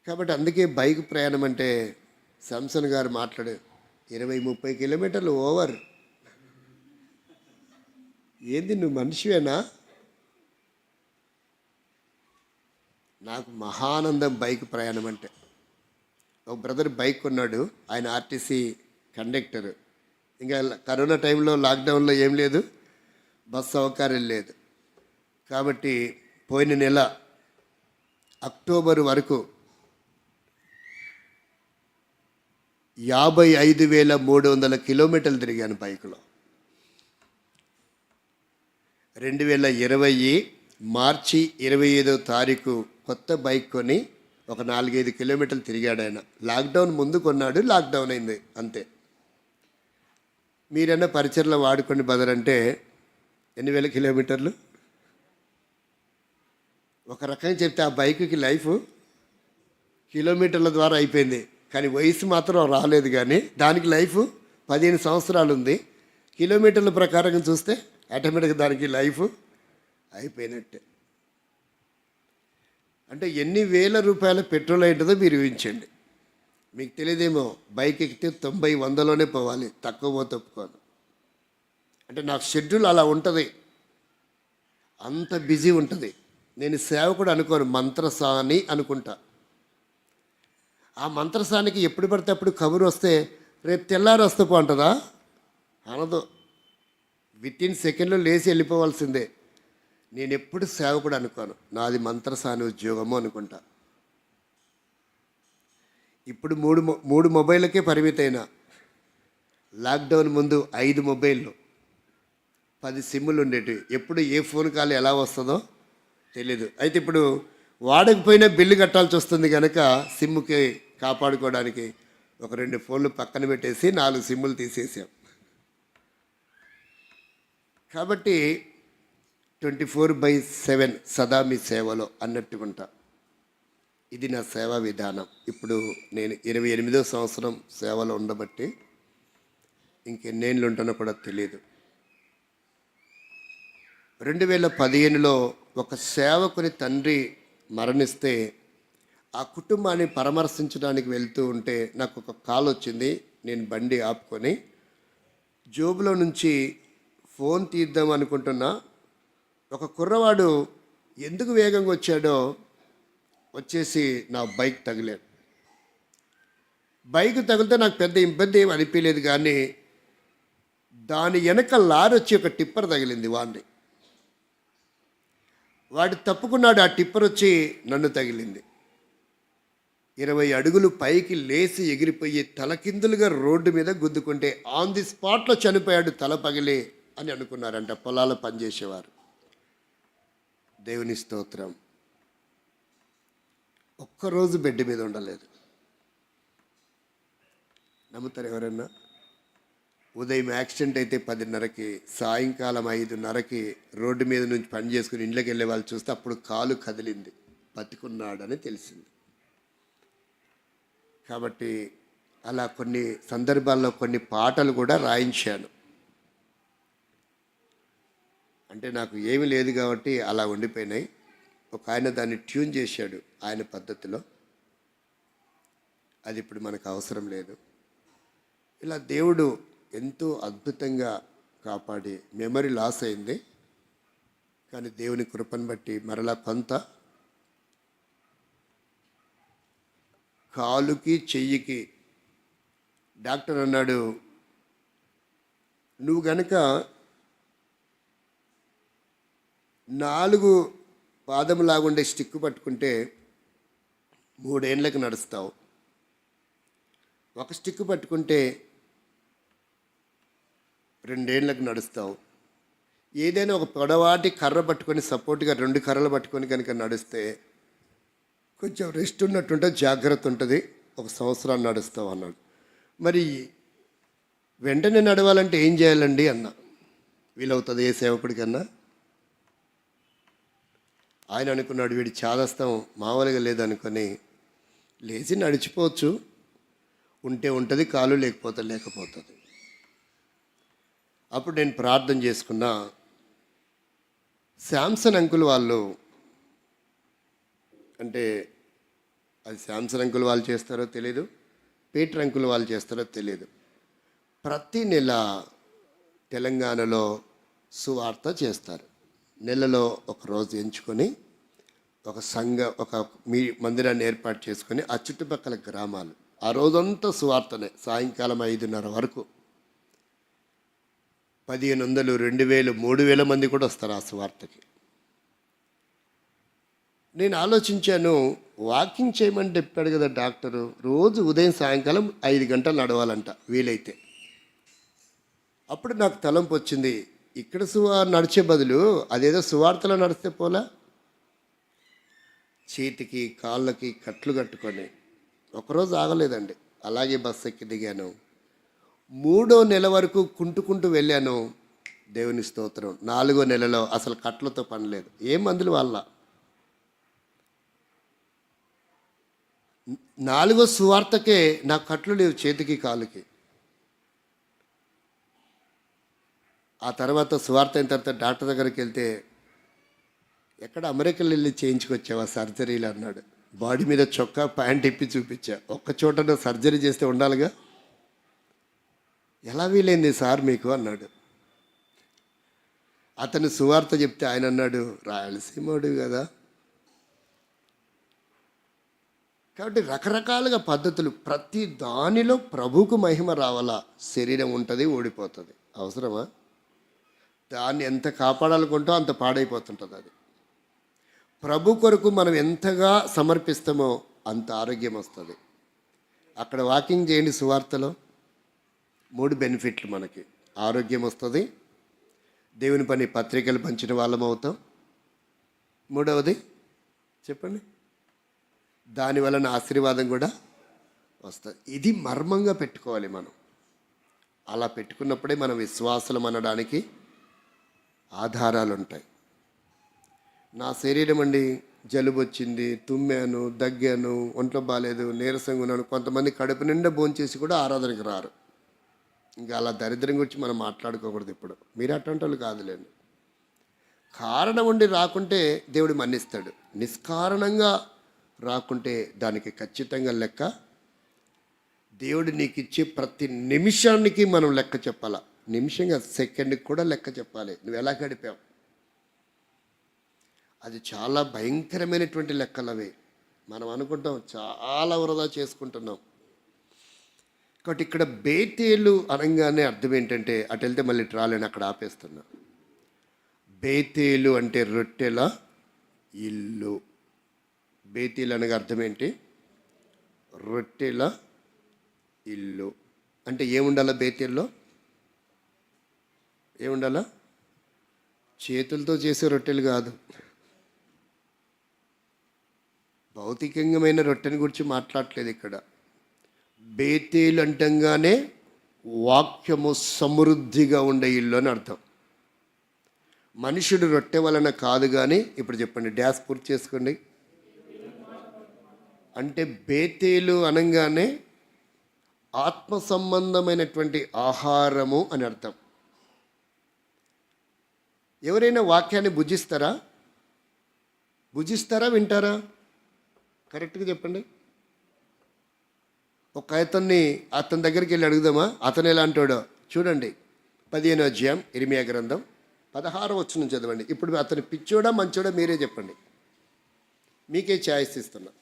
[SPEAKER 1] కాబట్టి అందుకే బైక్ ప్రయాణం అంటే శాంసన్ గారు మాట్లాడే 20-30 కిలోమీటర్లు ఓవర్. ఏంది నువ్వు మనిషివేనా? నాకు మహానందం బైక్ ప్రయాణం అంటే. ఒక బ్రదర్ బైక్ కొన్నాడు, ఆయన ఆర్టీసీ కండక్టర్. ఇంకా కరోనా టైంలో లాక్డౌన్లో ఏం లేదు, బస్ సౌకర్యం లేదు. కాబట్టి పోయిన నెల అక్టోబర్ వరకు 55,300 కిలోమీటర్లు తిరిగాను బైక్లో. 2020 మార్చి 25వ తారీఖు కొత్త బైక్ కొని ఒక 4-5 కిలోమీటర్లు తిరిగాడు ఆయన. లాక్డౌన్ ముందు కొన్నాడు, లాక్డౌన్ అయింది అంతే. మీరన్నా పరిచయలో వాడుకోండి బదర్ అంటే ఎన్ని వేల కిలోమీటర్లు. ఒక రకంగా చెప్తే ఆ బైక్కి లైఫ్ కిలోమీటర్ల ద్వారా అయిపోయింది, కానీ వయసు మాత్రం రాలేదు. కానీ దానికి లైఫ్ 15 సంవత్సరాలు ఉంది. కిలోమీటర్ల ప్రకారంగా చూస్తే ఆటోమేటిక్గా దానికి లైఫ్ అయిపోయినట్టే. అంటే ఎన్ని వేల రూపాయల పెట్రోల్ అయింటుందో మీరు ఊహించండి. మీకు తెలియదేమో, బైక్ ఎక్కితే 90-100లోనే పోవాలి, తక్కువ పోతే ఒప్పుకోను. అంటే నాకు షెడ్యూల్ అలా ఉంటుంది, అంత బిజీ ఉంటుంది. నేను సేవకుడు అనుకోను, మంత్రసాని అనుకుంటా. ఆ మంత్రసానికి ఎప్పుడు పడితే అప్పుడు కబురు వస్తే రేపు తెల్లారి వస్తే పోంటుందా అనదు. విత్ ఇన్ సెకండ్లో లేచి వెళ్ళిపోవాల్సిందే. నేను ఎప్పుడు సేవకుడు అనుకోను, నాది మంత్రసాని ఉద్యోగము అనుకుంటా. ఇప్పుడు మూడు మొబైల్కే పరిమితైన. లాక్డౌన్ ముందు 5 మొబైళ్ళు, 10 సిమ్ములు ఉండేటివి. ఎప్పుడు ఏ ఫోన్ కాల్ ఎలా వస్తుందో తెలీదు. అయితే ఇప్పుడు వాడకపోయినా బిల్లు కట్టాల్సి వస్తుంది కనుక సిమ్ముకి కాపాడుకోవడానికి ఒక 2 ఫోన్లు పక్కన పెట్టేసి 4 సిమ్ములు తీసేసాం. కాబట్టి 24/7 సదా మీ సేవలో అన్నట్టుకుంటా. ఇది నా సేవా విధానం. ఇప్పుడు నేను 28వ సంవత్సరం సేవలో ఉండబట్టి ఇంకెన్నేళ్ళు ఉంటానో కూడా తెలియదు. 2015లో ఒక సేవకుని తండ్రి మరణిస్తే ఆ కుటుంబాన్ని పరామర్శించడానికి వెళ్తూ ఉంటే నాకు ఒక కాల్ వచ్చింది. నేను బండి ఆపుకొని జోబులో నుంచి ఫోన్ తీద్దాం అనుకుంటున్నా. ఒక కుర్రవాడు ఎందుకు వేగంగా వచ్చాడో వచ్చేసి నా బైక్ తగిలాడు. బైక్ తగిలితే నాకు పెద్ద ఇబ్బంది ఏమి అనిపించలేదు, కానీ దాని వెనక లారీ వచ్చి ఒక టిప్పర్ తగిలింది వాడిని. వాడు తప్పుకున్నాడు, ఆ టిప్పర్ వచ్చి నన్ను తగిలింది. 20 అడుగులు పైకి లేచి ఎగిరిపోయి తలకిందులుగా రోడ్డు మీద గుద్దుకుంటే ఆన్ ది స్పాట్లో చనిపోయాడు, తల పగిలి అని అనుకున్నారంట పొలాల పనిచేసేవారు. దేవుని స్తోత్రం. ఒక్కరోజు బెడ్ మీద ఉండలేదు. నమ్ముతారు ఎవరన్నా? ఉదయం యాక్సిడెంట్ అయితే 10:30కి, సాయంకాలం 5:30కి రోడ్డు మీద నుంచి పని చేసుకుని ఇంట్లోకి వెళ్ళే వాళ్ళు చూస్తే అప్పుడు కాలు కదిలింది, బతికున్నాడని తెలిసింది. కాబట్టి అలా కొన్ని సందర్భాల్లో కొన్ని పాటలు కూడా రాయించాను. అంటే నాకు ఏమీ లేదు కాబట్టి అలా ఉండిపోయినాయి. ఒక ఆయన దాన్ని ట్యూన్ చేశాడు ఆయన పద్ధతిలో. అది ఇప్పుడు మనకు అవసరం లేదు. ఇలా దేవుడు ఎంతో అద్భుతంగా కాపాడి మెమరీ లాస్ అయింది, కానీ దేవుని కృపను బట్టి మరలా కొంత కాలుకి చెయ్యికి డాక్టర్ అన్నాడు, నువ్వు గనక 4 పాదములాగుండే స్టిక్ పట్టుకుంటే 3 ఏళ్ళకి నడుస్తావు, ఒక స్టిక్ పట్టుకుంటే 2 ఏళ్ళకి నడుస్తావు. ఏదైనా ఒక పొడవాటి కర్ర పట్టుకొని సపోర్ట్గా 2 కర్రలు పట్టుకొని కనుక నడిస్తే కొంచెం రెస్ట్ ఉన్నట్టుంటే జాగ్రత్త ఉంటుంది, 1 సంవత్సరాలు నడుస్తావు అన్నాడు. మరి వెంటనే నడవాలంటే ఏం చేయాలండి అన్న. వీలవుతుంది ఏ సేవకుడికన్నా? ఆయన అనుకున్నాడు, వీడి చాదస్తం మామూలుగా లేదనుకొని లేచి నడిచిపోవచ్చు, ఉంటే ఉంటుంది కాలు, లేకపోతే లేకపోతుంది. అప్పుడు నేను ప్రార్థన చేసుకున్నా. శాంసన్ అంకుల్ వాళ్ళు, అంటే అది శాంసన్ అంకుల్ వాళ్ళు చేస్తారో తెలీదు, పీటర్ అంకుల్ వాళ్ళు చేస్తారో తెలీదు, ప్రతి నెల తెలంగాణలో సువార్త చేస్తారు. నెలలో ఒక రోజు ఎంచుకొని ఒక మందిరాన్ని ఏర్పాటు చేసుకొని ఆ చుట్టుపక్కల గ్రామాలు ఆ రోజంతా సువార్తనే. సాయంకాలం 5:30 వరకు 1500, 2000, 3000 మంది కూడా వస్తారు ఆ సువార్తకి. నేను ఆలోచించాను, వాకింగ్ చేయమని చెప్పాడు కదా డాక్టరు, రోజు ఉదయం సాయంకాలం 5 గంటలు నడవాలంట వీలైతే. అప్పుడు నాకు తలంపు వచ్చింది, ఇక్కడ నడిచే బదులు అదేదో సువార్తలో నడిస్తే పోలా. చేతికి కాళ్ళకి కట్లు కట్టుకొని ఒకరోజు ఆగలేదండి, అలాగే బస్సు ఎక్కి దిగాను. 3వ నెల వరకు కుంటుకుంటూ వెళ్ళాను. దేవుని స్తోత్రం. 4వ నెలలో అసలు కట్లతో పని లేదు, ఏ మందులు వల్ల. 4వ సువార్తకే నాకు కట్లు లేవు చేతికి కాలుకి. ఆ తర్వాత సువార్త అయిన తర్వాత డాక్టర్ దగ్గరికి వెళ్తే, ఎక్కడ అమెరికాలో వెళ్ళి చేయించుకొచ్చావా సర్జరీలు అన్నాడు. బాడీ మీద చొక్కా ప్యాంట్ ఇప్పి చూపించా. ఒక్క చోట సర్జరీ చేస్తే ఉండాలిగా, ఎలా వీలైంది సార్ మీకు అన్నాడు. అతను సువార్త చెప్తే ఆయన అన్నాడు, రాయలసీమోడు కదా, కాబట్టి రకరకాలుగా పద్ధతులు, ప్రతి దానిలో ప్రభువుకు మహిమ రావాలా. శరీరం ఉంటుంది, ఓడిపోతుంది, అవసరమా? దాన్ని ఎంత కాపాడాలనుకుంటో అంత పాడైపోతుంటుంది. అది ప్రభు కొరకు మనం ఎంతగా సమర్పిస్తామో అంత ఆరోగ్యం వస్తుంది. అక్కడ వాకింగ్ చేయండి, సువార్తలో 3 బెనిఫిట్లు మనకి. ఆరోగ్యం వస్తుంది, దేవుని పని పత్రికలు పంచిన వాళ్ళం అవుతాం, మూడవది చెప్పండి, దాని వలన ఆశీర్వాదం కూడా వస్తుంది. ఇది మర్మంగా పెట్టుకోవాలి మనం. అలా పెట్టుకున్నప్పుడే మనం విశ్వాసులం అనడానికి ఆధారాలు ఉంటాయి. నా శరీరం అండి, జలుబు వచ్చింది, తుమ్మాను, దగ్గాను, ఒంట్లో బాగాలేదు, నీరసంగా ఉన్నాను. కొంతమంది కడుపు నిండా భోంచేసి కూడా ఆరాధనకి రారు. ఇంకా అలా దరిద్రం గురించి మనం మాట్లాడుకోకూడదు ఇప్పుడు. మీరు అట్లాంటి వాళ్ళు కాదులేండి. కారణం ఉండి రాకుంటే దేవుడు మన్నిస్తాడు. నిష్కారణంగా రాకుంటే దానికి ఖచ్చితంగా లెక్క. దేవుడు నీకు ఇచ్చే ప్రతి నిమిషానికి మనం లెక్క చెప్పాలా. నిమిషంగా సెకండ్కి కూడా లెక్క చెప్పాలి. నువ్వు ఎలా గడిపావు, అది చాలా భయంకరమైనటువంటి లెక్కలు అవి. మనం అనుకుంటాం చాలా వృధా చేసుకుంటున్నాం. కాబట్టి ఇక్కడ బేతేలు అనగానే అర్థం ఏంటంటే, అటు వెళ్తే మళ్ళీ ట్రాలని అక్కడ ఆపేస్తున్నా. బేతేలు అంటే రొట్టెల ఇల్లు. బేతేలు అనగా అర్థం ఏంటి? రొట్టెల ఇల్లు. అంటే ఏముండాలా బేతేల్లో? ఏముండాలా? చేతులతో చేసే రొట్టెలు కాదు, భౌతికంగమైన రొట్టెని గురించి మాట్లాడట్లేదు ఇక్కడ. బేతేలు అంటంగానే వాక్యము సమృద్ధిగా ఉండే ఇల్లు అని అర్థం. మనుషుడు రొట్టె వలన కాదు కానీ, ఇప్పుడు చెప్పండి, డ్యాష్ పూర్తి చేసుకోండి. అంటే బేతేలు అనగానే ఆత్మ సంబంధమైనటువంటి ఆహారము అని అర్థం. ఎవరైనా వాక్యాన్ని భుజిస్తారా? వింటారా? కరెక్ట్గా చెప్పండి. ఒక అతని దగ్గరికి వెళ్ళి అడుగుదామా, అతను ఎలా అంటాడో చూడండి. 15వ అధ్యాయం ఇర్మియా గ్రంథం 16వ వచనం చదవండి. ఇప్పుడు అతను పిచ్చోడా మంచోడా మీరే చెప్పండి, మీకే ఛాయిస్ ఇస్తున్నా.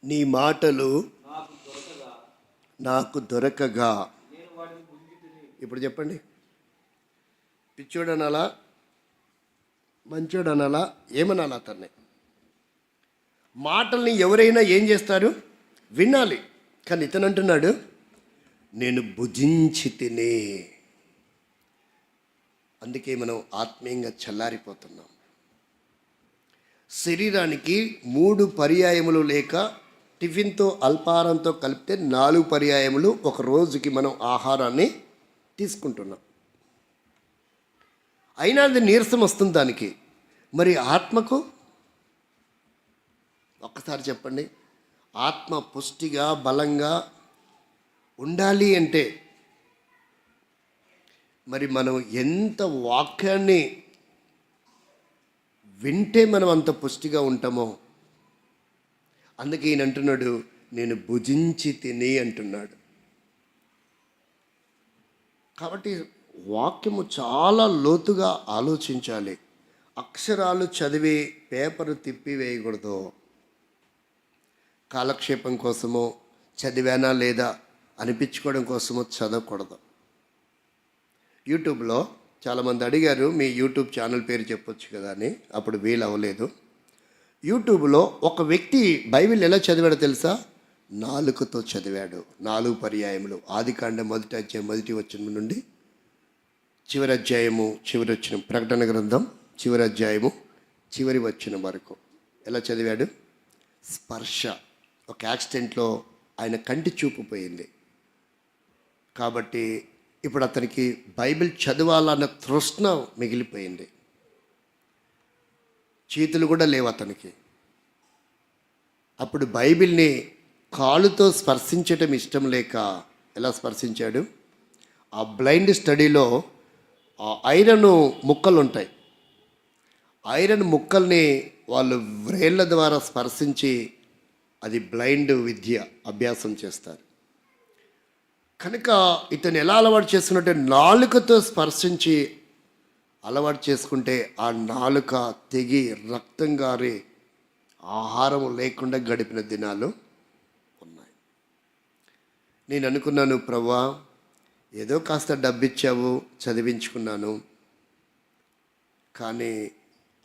[SPEAKER 1] నీ మాటలు నాకు దొరకగా. ఇప్పుడు చెప్పండి, పిచ్చోడనాలా, మంచోడనాలా, ఏమనాలా? అతన్ని మాటల్ని ఎవరైనా ఏం చేస్తారు? వినాలి. కానీ ఇతను అంటున్నాడు, నేను భుజించి తినే. అందుకే మనం ఆత్మీయంగా చల్లారిపోతున్నాం. శరీరానికి 3 పర్యాయములు లేక టిఫిన్తో అల్పాహారంతో కలిపితే 4 పర్యాయములు ఒక రోజుకి మనం ఆహారాన్ని తీసుకుంటున్నాం. అయినా అది నీరసం వస్తుంది దానికి. మరి ఆత్మకు ఒక్కసారి చెప్పండి, ఆత్మ పుష్టిగా బలంగా ఉండాలి అంటే మరి మనం ఎంత వాక్యాన్ని వింటే మనం అంత పుష్టిగా ఉంటామో. అందుకే ఈయన అంటున్నాడు, నేను భుజించి తిని అంటున్నాడు. కాబట్టి వాక్యము చాలా లోతుగా ఆలోచించాలి. అక్షరాలు చదివి పేపరు తిప్పి వేయకూడదు. కాలక్షేపం కోసమో, చదివానా లేదా అనిపించుకోవడం కోసమో చదవకూడదు. యూట్యూబ్లో చాలామంది అడిగారు, మీ యూట్యూబ్ ఛానల్ పేరు చెప్పొచ్చు కదా అని. అప్పుడు వీలు అవ్వలేదు. యూట్యూబ్లో ఒక వ్యక్తి బైబిల్ ఎలా చదివాడో తెలుసా? నాలుకతో చదివాడు. 4 పర్యాయములు. ఆదికాండం 1వ అధ్యాయం 1వ వచనం నుండి చివరి అధ్యాయము చివరి వచనం, ప్రకటన గ్రంథం చివరి అధ్యాయము చివరి వచనం వరకు ఎలా చదివాడు? స్పర్శ. ఒక యాక్సిడెంట్లో ఆయన కంటి చూపు పోయింది. కాబట్టి ఇప్పుడు అతనికి బైబిల్ చదవాలన్న తృష్ణ మిగిలిపోయింది. చేతులు కూడా లేవు అతనికి. అప్పుడు బైబిల్ని కాలుతో స్పర్శించటం ఇష్టం లేక ఎలా స్పర్శించాడు? ఆ బ్లైండ్ స్టడీలో ఆ ఐరన్ ముక్కలు ఉంటాయి. ఐరన్ ముక్కల్ని వాళ్ళు వ్రేళ్ళ ద్వారా స్పర్శించి, అది బ్లైండ్ విద్య అభ్యాసం చేస్తారు. కనుక ఇతను ఎలా అలవాటు చేస్తున్నట్టే నాలుకతో స్పర్శించి అలవాటు చేసుకుంటే ఆ నాలుక తెగి రక్తం గారి ఆహారం లేకుండా గడిపిన దినాలు ఉన్నాయి. నేను అనుకున్నాను, ప్రభువా ఏదో కాస్త డబ్బిచ్చావు, చదివించుకున్నాను, కానీ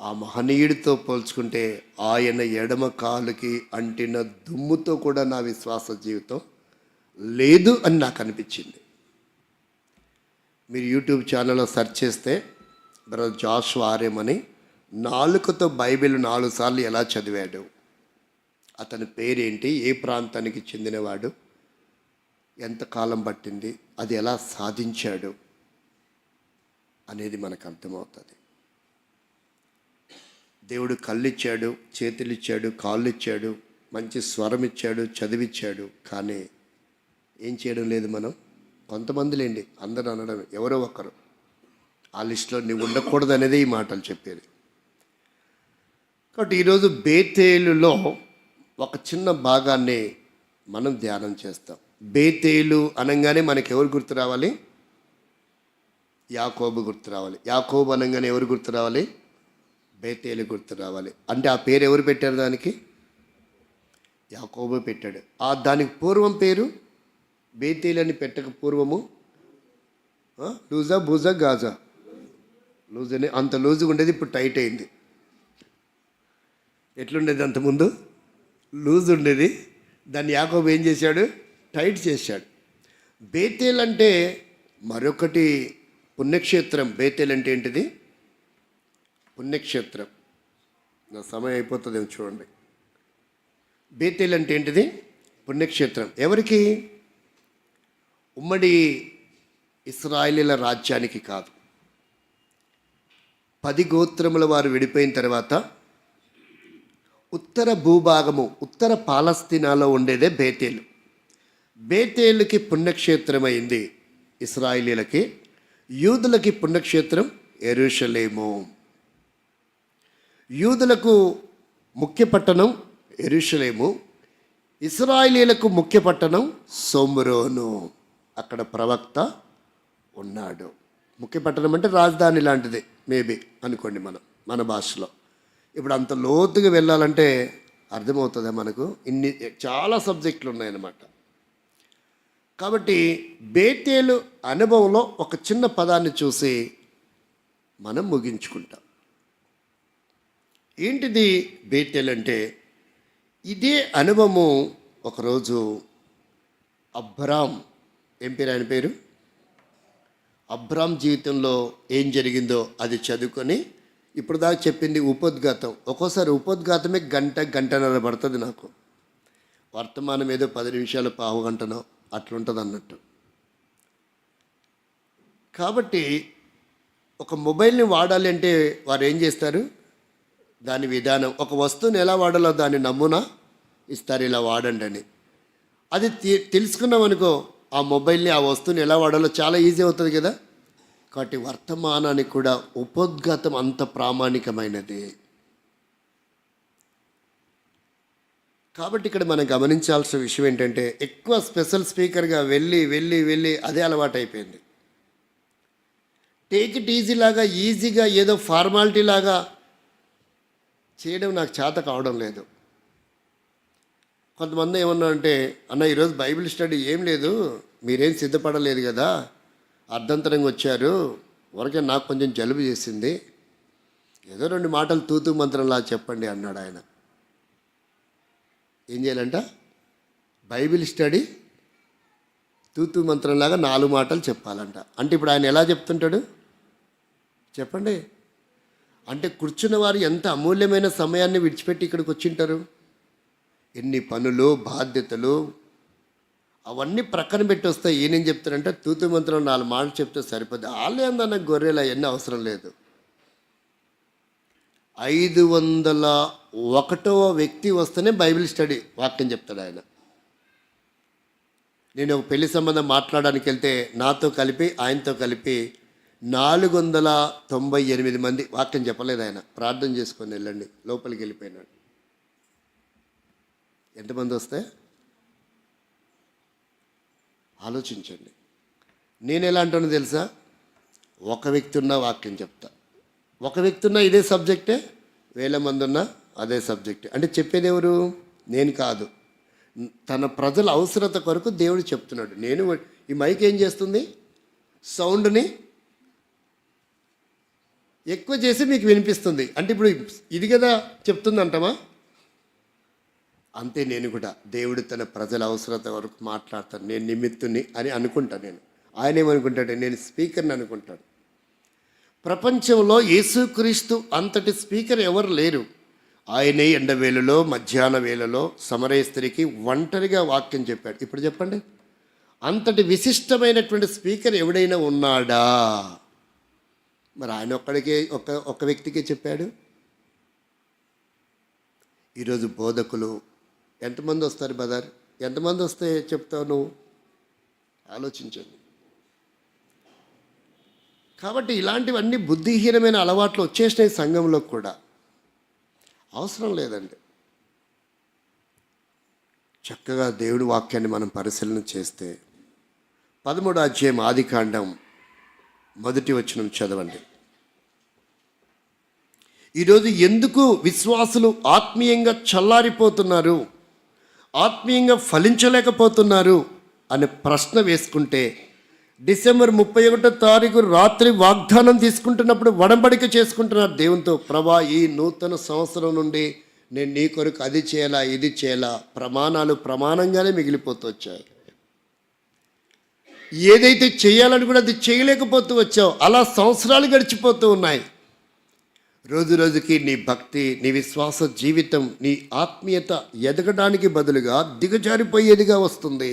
[SPEAKER 1] ఆ మహనీయుడితో పోల్చుకుంటే ఆయన ఎడమ కాలుకి అంటిన దుమ్ముతో కూడా నా విశ్వాస జీవితం లేదు అని నాకు అనిపించింది. మీరు యూట్యూబ్ ఛానల్లో సెర్చ్ చేస్తే బ్రదర్ జాషువా ఆర్ఎం అని, నాలుకతో బైబిల్ 4 సార్లు ఎలా చదివాడు, అతని పేరేంటి, ఏ ప్రాంతానికి చెందినవాడు, ఎంతకాలం పట్టింది, అది ఎలా సాధించాడు అనేది మనకు అర్థమవుతుంది. దేవుడు కళ్ళు ఇచ్చాడు, చేతులు ఇచ్చాడు, కాళ్ళు ఇచ్చాడు, మంచి స్వరం ఇచ్చాడు, చదివిచ్చాడు, కానీ ఏం చేయడం లేదు మనం. కొంతమంది లేండి, అందరూ అనడం ఎవరో ఒకరు ఆ లిస్టులో నువ్వు ఉండకూడదు అనేది ఈ మాటలు చెప్పేది. కాబట్టి ఈరోజు బేతేలులో ఒక చిన్న భాగాన్ని మనం ధ్యానం చేస్తాం. బేతేలు అనగానే మనకి ఎవరు గుర్తు రావాలి? యాకోబు గుర్తు రావాలి. యాకోబు అనగానే ఎవరు గుర్తు రావాలి? బేతేలు గుర్తు రావాలి. అంటే ఆ పేరు ఎవరు పెట్టారు? దానికి యాకోబు పెట్టాడు. దానికి పూర్వం పేరు బేతేలు అని పెట్టక పూర్వము లూజా, బూజా, గాజా, లూజ్ అని అంత లూజుగా ఉండేది, ఇప్పుడు టైట్ అయింది. ఎట్లుండేది అంతకుముందు? లూజ్ ఉండేది, దాన్ని యాకోబు ఏం చేశాడు? టైట్ చేశాడు. బేతేల్ అంటే మరొకటి పుణ్యక్షేత్రం. బేతేల్ అంటే ఏంటిది? పుణ్యక్షేత్రం. నా సమయం అయిపోతుందేమో చూడండి. బేతేల్ అంటే ఏంటిది? పుణ్యక్షేత్రం. ఎవరికి? ఉమ్మడి ఇశ్రాయేలీల రాజ్యానికి కాదు. 10 గోత్రముల వారు విడిపోయిన తర్వాత ఉత్తర భూభాగము, ఉత్తర పాలస్తీనాలో ఉండేదే బేతేలు. బేతేలుకి పుణ్యక్షేత్రమైంది ఇశ్రాయేలీలకి. యూదులకి పుణ్యక్షేత్రం యెరూషలేము. యూదులకు ముఖ్య పట్టణం యెరూషలేము, ఇశ్రాయేలీలకు ముఖ్య పట్టణం షోమ్రోను. అక్కడ ప్రవక్త ఉన్నాడు. ముఖ్య పట్టణం అంటే రాజధాని లాంటిది మేబీ అనుకోండి మన భాషలో. ఇప్పుడు అంత లోతుగా వెళ్ళాలంటే అర్థమవుతుందా మనకు? చాలా సబ్జెక్టులు ఉన్నాయన్నమాట. కాబట్టి బేతేలు అనుభవంలో ఒక చిన్న పదాన్ని చూసి మనం ముగించుకుంటాం. ఏంటిది బేతేలు అంటే? ఇదే అనుభవము ఒకరోజు అబ్రామ్, ఏం పేరు ఆయన పేరు? అబ్రామ్ జీవితంలో ఏం జరిగిందో అది చదువుకొని ఇప్పుడు దాకా చెప్పింది ఉపోద్ఘాతం. ఒక్కోసారి ఉపోద్ఘాతమే గంటన్నర పడుతుంది నాకు. వర్తమానం ఏదో 10 నిమిషాలు, పావు గంటనో అట్లుంటుంది అన్నట్టు. కాబట్టి ఒక మొబైల్ని వాడాలి అంటే వారు ఏం చేస్తారు? దాని విధానం, ఒక వస్తువుని ఎలా వాడాలో దాని నమూనా ఇస్తారు, ఇలా వాడండి అని. అది తెలుసుకున్నాం అనుకో, ఆ మొబైల్ని, ఆ వస్తువుని ఎలా వాడాలో చాలా ఈజీ అవుతుంది కదా. కాబట్టి వర్తమానానికి కూడా ఉపోద్ఘాతం అంత ప్రామాణికమైనది. కాబట్టి ఇక్కడ మనం గమనించాల్సిన విషయం ఏంటంటే, ఎక్కువ స్పెషల్ స్పీకర్గా వెళ్ళి అదే అలవాటు అయిపోయింది. టేక్ ఇట్ ఈజీగా ఏదో ఫార్మాలిటీ లాగా చేయడం నాకు చేత కావడం లేదు. కొంతమంది ఏమన్నా అంటే, అన్న ఈరోజు బైబిల్ స్టడీ ఏం లేదు, మీరేం సిద్ధపడలేదు కదా, అర్ధంతరంగా వచ్చారు, వరకే నాకు కొంచెం జలుబు చేసింది, ఏదో 2 మాటలు తూతూ మంత్రంలా చెప్పండి అన్నాడు ఆయన. ఏం చేయాలంట? బైబిల్ స్టడీ తూతూ మంత్రంలాగా 4 మాటలు చెప్పాలంట. అంటే ఇప్పుడు ఆయన ఎలా చెప్తుంటాడు చెప్పండి? అంటే కూర్చున్న వారు ఎంత అమూల్యమైన సమయాన్ని విడిచిపెట్టి ఇక్కడికి వచ్చింటారు. ఎన్ని పనులు, బాధ్యతలు అవన్నీ ప్రక్కన పెట్టి వస్తాయి. ఈయనేం చెప్తారంటే తూతు మంత్రం 4 మాటలు చెప్తే సరిపోద్ది. వాళ్ళేందన్న గొర్రెలు అవన్నీ అవసరం లేదు. 501వ వ్యక్తి వస్తేనే బైబిల్ స్టడీ వాక్యం చెప్తాడు ఆయన. నేను ఒక పెళ్లి సంబంధం మాట్లాడడానికి వెళ్తే నాతో కలిపి ఆయనతో కలిపి 498 మంది వాక్యం చెప్పలేదు ఆయన. ప్రార్థన చేసుకొని వెళ్ళండి, లోపలికి వెళ్ళిపోయినాడు. ఎంతమంది వస్తే ఆలోచించండి. నేను ఎలా అంటానో తెలుసా? ఒక వ్యక్తి ఉన్న వాక్యం చెప్తా, ఒక వ్యక్తి ఉన్నా ఇదే సబ్జెక్టే, వేల మంది ఉన్నా అదే సబ్జెక్టే. అంటే చెప్పేది ఎవరు? నేను కాదు. తన ప్రజల అవసరత కొరకు దేవుడు చెప్తున్నాడు. నేను ఈ మైక్ ఏం చేస్తుంది? సౌండ్ని ఎక్కువ చేసి మీకు వినిపిస్తుంది. అంటే ఇప్పుడు ఇది కదా చెప్తుంది అంటామా? అంతే నేను కూడా. దేవుడు తన ప్రజల అవసరత వరకు మాట్లాడతాను. నేను నిమిత్తుని అని అనుకుంటాను. ఆయన ఏమనుకుంటాడు? నేను స్పీకర్ని అనుకుంటాడు. ప్రపంచంలో యేసుక్రీస్తు అంతటి స్పీకర్ ఎవరు లేరు. ఆయనే ఎండవేళలో మధ్యాహ్న వేళలో సమరయ స్త్రీకి ఒంటరిగా వాక్యం చెప్పాడు. ఇప్పుడు చెప్పండి, అంతటి విశిష్టమైనటువంటి స్పీకర్ ఎవడైనా ఉన్నాడా? మరి ఆయన ఒక్కడికే ఒక వ్యక్తికే చెప్పాడు. ఈరోజు బోధకులు ఎంతమంది వస్తారు బదర్? ఎంతమంది వస్తే చెప్తావు నువ్వు? ఆలోచించండి. కాబట్టి ఇలాంటివన్నీ బుద్ధిహీనమైన అలవాట్లు వచ్చేసినాయి సంఘంలో కూడా. అవసరం లేదండి. చక్కగా దేవుడి వాక్యాన్ని మనం పరిశీలన చేస్తే 13వ అధ్యాయం ఆదికాండం 1వ వచనం చదవండి. ఈరోజు ఎందుకు విశ్వాసులు ఆత్మీయంగా చల్లారిపోతున్నారు, ఆత్మీయంగా ఫలించలేకపోతున్నారు అనే ప్రశ్న వేసుకుంటే, డిసెంబర్ 31వ తారీఖు రాత్రి వాగ్దానం తీసుకుంటున్నప్పుడు వడంబడిక చేసుకుంటున్నారు దేవునితో. ప్రభా, ఈ నూతన సంవత్సరం నుండి నేను నీ కొరకు అది చేయాలా, ఇది చేయాలా, ప్రమాణాలు ప్రమాణంగానే మిగిలిపోతూ వచ్చాయి. ఏదైతే చేయాలని కూడా అది చేయలేకపోతూ వచ్చావు. అలా సంవత్సరాలు గడిచిపోతూ ఉన్నాయి. రోజు రోజుకి నీ భక్తి, నీ విశ్వాస జీవితం, నీ ఆత్మీయత ఎదగడానికి బదులుగా దిగజారిపోయేదిగా వస్తుంది.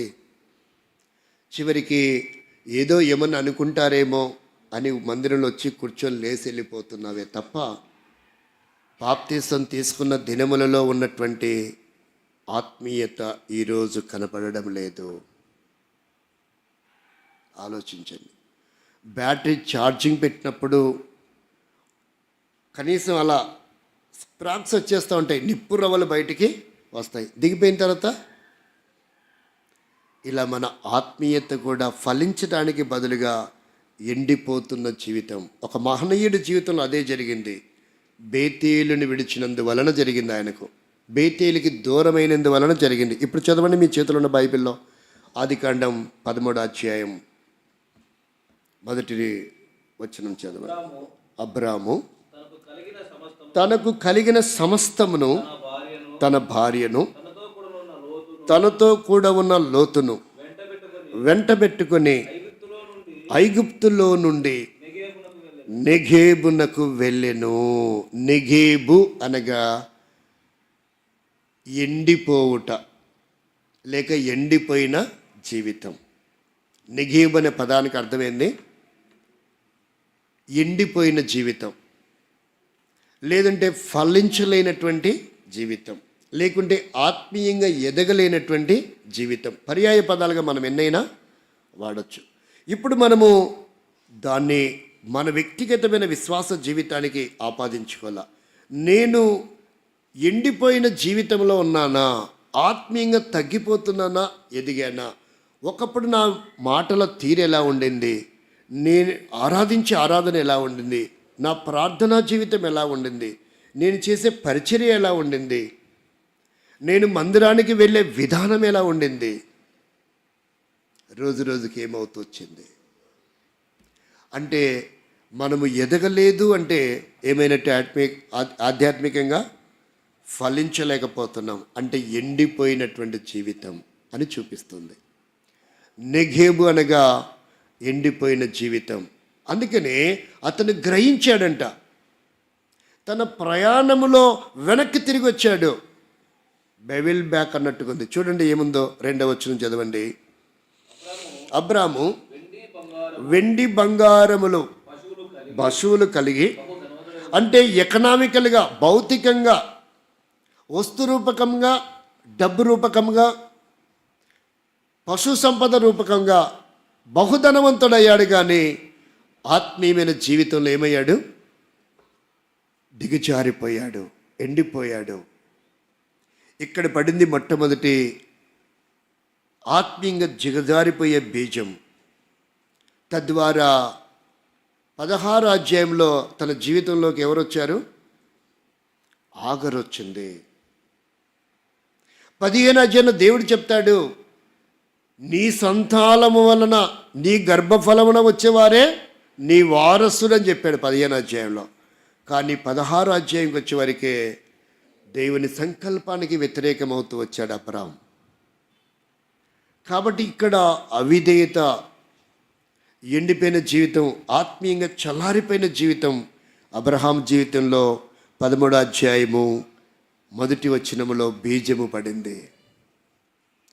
[SPEAKER 1] చివరికి ఏదో ఏమన్నా అనుకుంటారేమో అని మందిరంలో వచ్చి కూర్చొని లేసి వెళ్ళిపోతున్నావే తప్ప బాప్తీసం తీసుకున్న దినములలో ఉన్నటువంటి ఆత్మీయత ఈరోజు కనపడడం లేదు. ఆలోచించండి. బ్యాటరీ ఛార్జింగ్ పెట్టినప్పుడు కనీసం అలా స్ప్రాక్స్ వచ్చేస్తూ ఉంటాయి, నిప్పు రవ్వలు బయటికి వస్తాయి. దిగిపోయిన తర్వాత ఇలా మన ఆత్మీయత కూడా ఫలించడానికి బదులుగా ఎండిపోతున్న జీవితం. ఒక మహనీయుడి జీవితంలో అదే జరిగింది. బేతేలుని విడిచినందువలన జరిగింది ఆయనకు. బేతేలుకి దూరమైనందువలన జరిగింది. ఇప్పుడు చదవండి మీ చేతిలో ఉన్న బైబిల్లో ఆదికాండం 13వ అధ్యాయం 1వ వచనం చదవండి. అబ్రాము తనకు కలిగిన సమస్తమును, తన భార్యను, తనతో కూడా ఉన్న లోతును వెంటబెట్టుకొని ఐగుప్తులో నుండి నెగేబునకు వెళ్ళెను. నెగేబు అనగా ఎండిపోవుట లేక ఎండిపోయిన జీవితం. నెగేబు అనే పదానికి అర్థమైంది ఎండిపోయిన జీవితం, లేదంటే ఫలించలేనటువంటి జీవితం, లేకుంటే ఆత్మీయంగా ఎదగలేనటువంటి జీవితం. పర్యాయ పదాలుగా మనం ఎన్నైనా వాడచ్చు. ఇప్పుడు మనము దాన్ని మన వ్యక్తిగతమైన విశ్వాస జీవితానికి ఆపాదించుకోవాలా. నేను ఎండిపోయిన జీవితంలో ఉన్నానా, ఆత్మీయంగా తగ్గిపోతున్నానా, ఎదిగానా? ఒకప్పుడు నా మాటల తీరు ఎలా ఉండింది, నేను ఆరాధించే ఆరాధన ఎలా ఉండింది, నా ప్రార్థనా జీవితం ఎలా ఉండింది, నేను చేసే పరిచర్య ఎలా ఉండింది, నేను మందిరానికి వెళ్ళే విధానం ఎలా ఉండింది? రోజు రోజుకి ఏమవుతూ వచ్చింది అంటే మనము ఎదగలేదు అంటే ఏమైనట్టు ఆధ్యాత్మికంగా ఫలించలేకపోతున్నాం అంటే ఎండిపోయినటువంటి జీవితం అని చూపిస్తుంది. నెగేబు అనగా ఎండిపోయిన జీవితం. అందుకనే అతను గ్రహించాడంట. తన ప్రయాణములో వెనక్కి తిరిగి వచ్చాడు. బెవిల్ బ్యాక్ అన్నట్టుగా ఉంది. చూడండి ఏముందో 2వ వచనం చదవండి. అబ్రాము వెండి బంగారములు పశువులు కలిగి, అంటే ఎకనామికల్గా, భౌతికంగా, వస్తు రూపకంగా, డబ్బు రూపకంగా, పశు సంపద రూపకంగా బహుధనవంతుడయ్యాడు. కానీ ఆత్మీయమైన జీవితంలో ఏమయ్యాడు? దిగజారిపోయాడు, ఎండిపోయాడు. ఇక్కడ పడింది మొట్టమొదటి ఆత్మీయంగా దిగజారిపోయే బీజం. తద్వారా 16 అధ్యాయంలో తన జీవితంలోకి ఎవరు వచ్చారు? ఆగర్ వచ్చింది. 15 అధ్యాయంలో దేవుడు చెప్తాడు, నీ సంతానము వలన నీ గర్భఫలమున వచ్చేవారే నీ వారసుడు అని చెప్పాడు 15 అధ్యాయంలో. కానీ 16 అధ్యాయంకి వచ్చేవారికే దేవుని సంకల్పానికి వ్యతిరేకమవుతూ వచ్చాడు అబ్రాహాం. కాబట్టి ఇక్కడ అవిధేయత, ఎండిపోయిన జీవితం, ఆత్మీయంగా చల్లారిపోయిన జీవితం అబ్రహాం జీవితంలో 13 అధ్యాయము 1 వచనములో బీజము పడింది.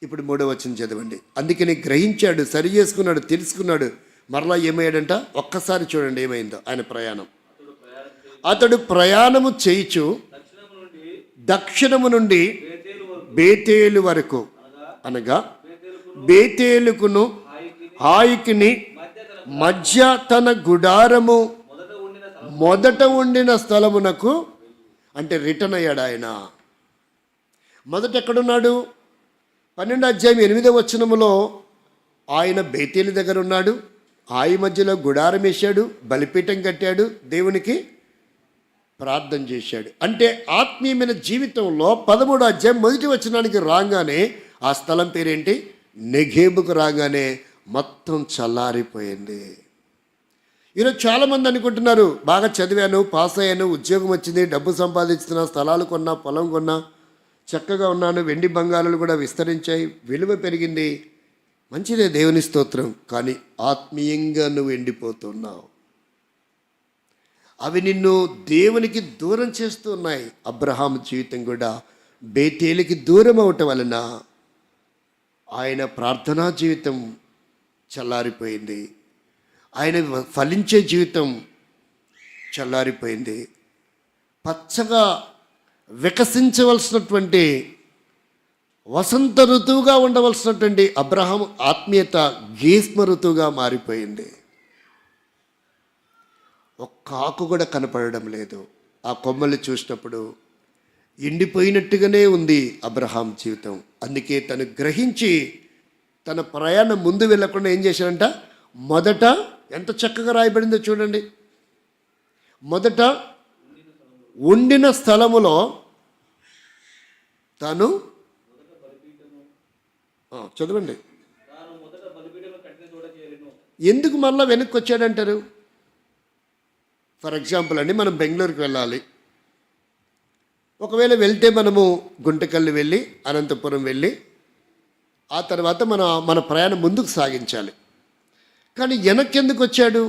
[SPEAKER 1] ఇప్పుడు 3వ వచనం చదవండి. అందుకని గ్రహించాడు, సరి చేసుకున్నాడు, తెలుసుకున్నాడు. మరలా ఏమయ్యాడంట? ఒక్కసారి చూడండి ఏమైందో ఆయన ప్రయాణం. అతడు ప్రయాణము చేయిచు దక్షిణము నుండి బేతేలు వరకు, అనగా బేతేలుకును హాయికిని మధ్య తన గుడారము మొదట ఉండిన స్థలమునకు, అంటే రిటర్న్ అయ్యాడు ఆయన. మొదట ఎక్కడున్నాడు? 12 అధ్యాయం 8వ వచనములో ఆయన బేతేలు దగ్గర ఉన్నాడు. హాయి మధ్యలో గుడారం వేశాడు, బలిపీఠం కట్టాడు, దేవునికి ప్రార్థన చేశాడు. అంటే ఆత్మీయమైన జీవితంలో 13 అధ్యాయం 1 వచనానికి రాగానే ఆ స్థలం పేరేంటి? నెగేబుకు రాగానే మొత్తం చల్లారిపోయింది. ఈరోజు చాలామంది అనుకుంటున్నారు, బాగా చదివాను, పాస్ అయ్యాను, ఉద్యోగం వచ్చింది, డబ్బు సంపాదిస్తున్నా, స్థలాలు కొన్నా, పొలం కొన్నా, చక్కగా ఉన్నాను, వెండి బంగారాలు కూడా విస్తరించాయి, విలువ పెరిగింది, మంచిదే, దేవుని స్తోత్రం. కానీ ఆత్మీయంగా నువ్వు ఎండిపోతున్నావు. అవి నిన్ను దేవునికి దూరం చేస్తూ ఉన్నాయి. అబ్రహాం జీవితం కూడా బేతేలుకి దూరం అవటం వలన ఆయన ప్రార్థనా జీవితం చల్లారిపోయింది, ఆయన ఫలించే జీవితం చల్లారిపోయింది. పచ్చగా వికసించవలసినటువంటి వసంత ఋతువుగా ఉండవలసినటువంటి అబ్రహాం ఆత్మీయత గ్రీష్మ ఋతువుగా మారిపోయింది. ఒక్క ఆకు కూడా కనపడడం లేదు. ఆ కొమ్మలు చూసినప్పుడు ఎండిపోయినట్టుగానే ఉంది అబ్రహాం జీవితం. అందుకే తను గ్రహించి తన ప్రయాణం ముందు వెళ్ళకుండా ఏం చేశాడంట? మొదట, ఎంత చక్కగా రాయబడిందో చూడండి, మొదట ఉండిన స్థలములో తాను, చదవండి, ఎందుకు మళ్ళీ వెనక్కి వచ్చాడంటారు? ఫర్ ఎగ్జాంపుల్ అండి, మనం బెంగళూరుకి వెళ్ళాలి. ఒకవేళ వెళ్తే మనము గుంటకల్లు వెళ్ళి అనంతపురం వెళ్ళి ఆ తర్వాత మన ప్రయాణం ముందుకు సాగించాలి. కానీ వెనక్కి ఎందుకు వచ్చాడు?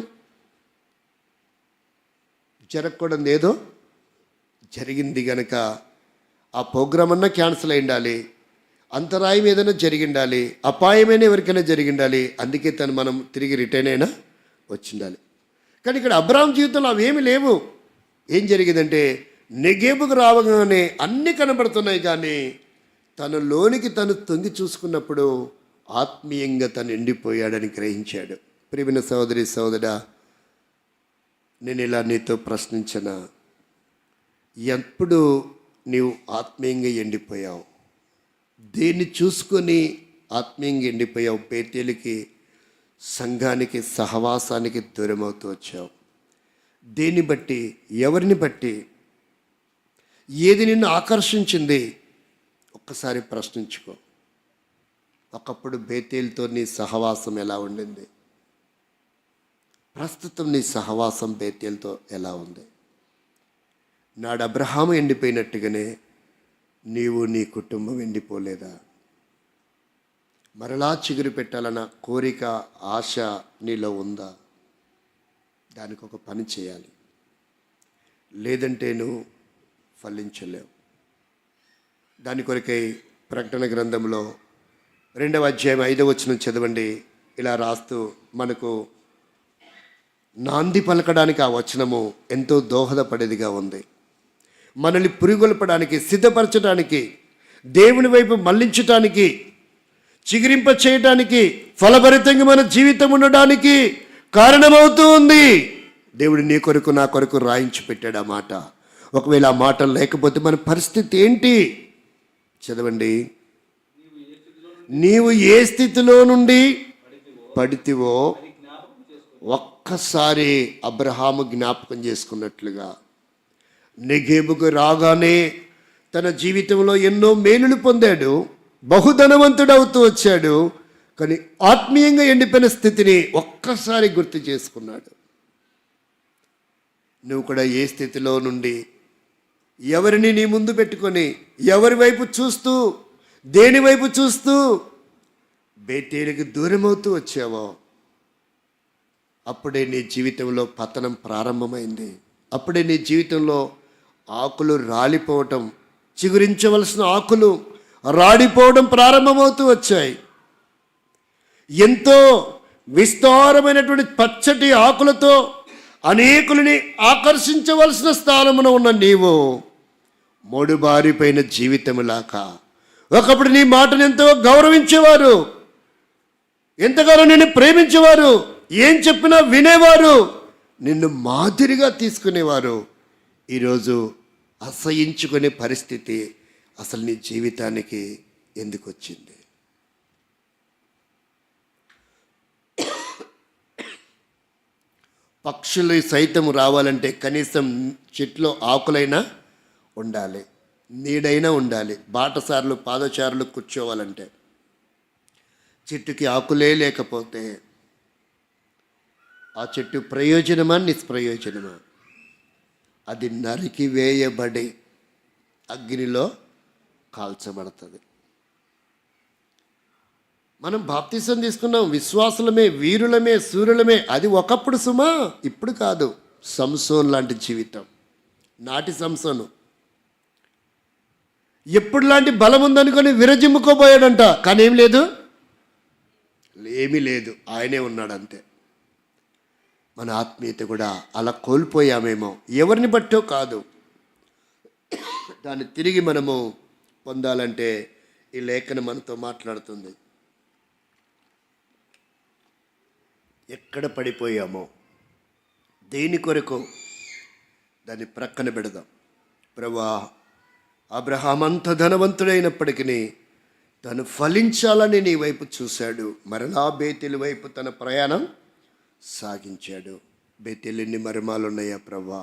[SPEAKER 1] జరగకూడదు ఏదో జరిగింది కనుక ఆ ప్రోగ్రామ్ అన్నా క్యాన్సిల్ అయి ఉండాలి, అంతరాయం ఏదైనా జరిగిండాలి, అపాయమైన ఎవరికైనా జరిగిండాలి. అందుకే మనం తిరిగి రిటర్న్ అయినా వచ్చిండాలి. కానీ ఇక్కడ అబ్రహాం జీవితంలో అవేమి లేవు. ఏం జరిగిందంటే నెగేబుకు రావగానే అన్నీ కనబడుతున్నాయి, కానీ తన లోనికి తను తొంగి చూసుకున్నప్పుడు ఆత్మీయంగా తను ఎండిపోయాడని గ్రహించాడు. ప్రియమైన సహోదరి సహోదరా, నేను ఇలా నీతో ప్రశ్నించిన, ఎప్పుడు నీవు ఆత్మీయంగా ఎండిపోయావు? దేన్ని చూసుకొని ఆత్మీయంగా ఎండిపోయావు? బేతేలుకి, సంఘానికి, సహవాసానికి దూరమవుతూ వచ్చావు. దేన్ని బట్టి? ఎవరిని బట్టి? ఏది నిన్ను ఆకర్షించింది? ఒక్కసారి ప్రశ్నించుకో. ఒకప్పుడు బేతేలుతో నీ సహవాసం ఎలా ఉండింది? ప్రస్తుతం నీ సహవాసం బేతేలుతో ఎలా ఉంది? నాడు అబ్రహాము ఎండిపోయినట్టుగానే నీవు, నీ కుటుంబం ఎండిపోలేదా? మరలా చిగురు పెట్టాలన్న కోరిక, ఆశ నీలో ఉందా? దానికి ఒక పని చేయాలి, లేదంటే నువ్వు ఫలించలేవు. దాని కొరకై ప్రకటన గ్రంథంలో 2వ అధ్యాయం 5వ వచనం చదవండి. ఇలా రాస్తూ మనకు నాంది పలకడానికి ఆ వచనము ఎంతో దోహదపడేదిగా ఉంది. మనల్ని పురిగొల్పడానికి, సిద్ధపరచడానికి, దేవుని వైపు మళ్లించటానికి, చిగురింప చేయటానికి, ఫలభరితంగా మన జీవితం ఉండడానికి కారణమవుతూ ఉంది. దేవుడు నీ కొరకు, నా కొరకు రాయించి పెట్టాడు ఆ మాట. ఒకవేళ ఆ మాట లేకపోతే మన పరిస్థితి ఏంటి? చదవండి. నీవు ఏ స్థితిలో నుండి పడితివో ఒక్క ఒక్కసారి అబ్రహాము జ్ఞాపకం చేసుకున్నట్లుగా నెగేబుకు రాగానే తన జీవితంలో ఎన్నో మేలులు పొందాడు, బహుధనవంతుడవుతూ వచ్చాడు. కానీ ఆత్మీయంగా ఎండిపోయిన స్థితిని ఒక్కసారి గుర్తు చేసుకున్నాడు. నువ్వు కూడా ఏ స్థితిలో నుండి ఎవరిని నీ ముందు పెట్టుకొని ఎవరి వైపు చూస్తూ దేని వైపు చూస్తూ బేతేలుకి దూరమవుతూ వచ్చావో అప్పుడే నీ జీవితంలో పతనం ప్రారంభమైంది. అప్పుడే నీ జీవితంలో ఆకులు రాలిపోవటం, చిగురించవలసిన ఆకులు రాడిపోవడం ప్రారంభమవుతూ వచ్చాయి. ఎంతో విస్తారమైనటువంటి పచ్చటి ఆకులతో అనేకులని ఆకర్షించవలసిన స్థానమున ఉన్న నీవు మూడుబారిపోయిన జీవితములాక ఒకప్పుడు నీ మాటను ఎంతో గౌరవించేవారు, ఎంతగానో నిన్ను ప్రేమించేవారు, ఏం చెప్పినా వినేవారు, నిన్ను మాదిరిగా తీసుకునేవారు. ఈరోజు అసహించుకునే పరిస్థితి అసలు నీ జీవితానికి ఎందుకు వచ్చింది? పక్షులు సైతం రావాలంటే కనీసం చెట్లో ఆకులైనా ఉండాలి, నీడైనా ఉండాలి. బాటసారులు పాదచారులు కూర్చోవాలంటే చెట్టుకి ఆకులే లేకపోతే ఆ చెట్టు ప్రయోజనమా నిష్ప్రయోజనమా? అది నరికి వేయబడి అగ్నిలో కాల్చబడుతుంది. మనం బాప్తిసం తీసుకున్నాం, విశ్వాసులమే, వీరులమే, సూర్యులమే. అది ఒకప్పుడు సుమా, ఇప్పుడు కాదు. సంసోన్ లాంటి జీవితం, నాటి సంసోను ఎప్పుడు లాంటి బలం ఉందనుకొని విరజిమ్ముకోబోయాడంట. కానీ ఏం లేదు, ఏమీ లేదు, ఆయనే ఉన్నాడు అంతే. మన ఆత్మీయత కూడా అలా కోల్పోయామేమో, ఎవరిని బట్టో కాదు. దాన్ని తిరిగి మనము పొందాలంటే ఈ లేఖనం మనతో మాట్లాడుతుంది. ఎక్కడ పడిపోయామో, దేని కొరకు దాన్ని ప్రక్కన పెడదాం. ప్రభువా, అబ్రహాం అంత ధనవంతుడైనప్పటికీ తను ఫలించాలని నీ వైపు చూశాడు. మరలా బేతేలు వైపు తన ప్రయాణం సాగించాడు. బేతేలు ఎన్ని మర్మాలు ఉన్నాయా ప్రభువా?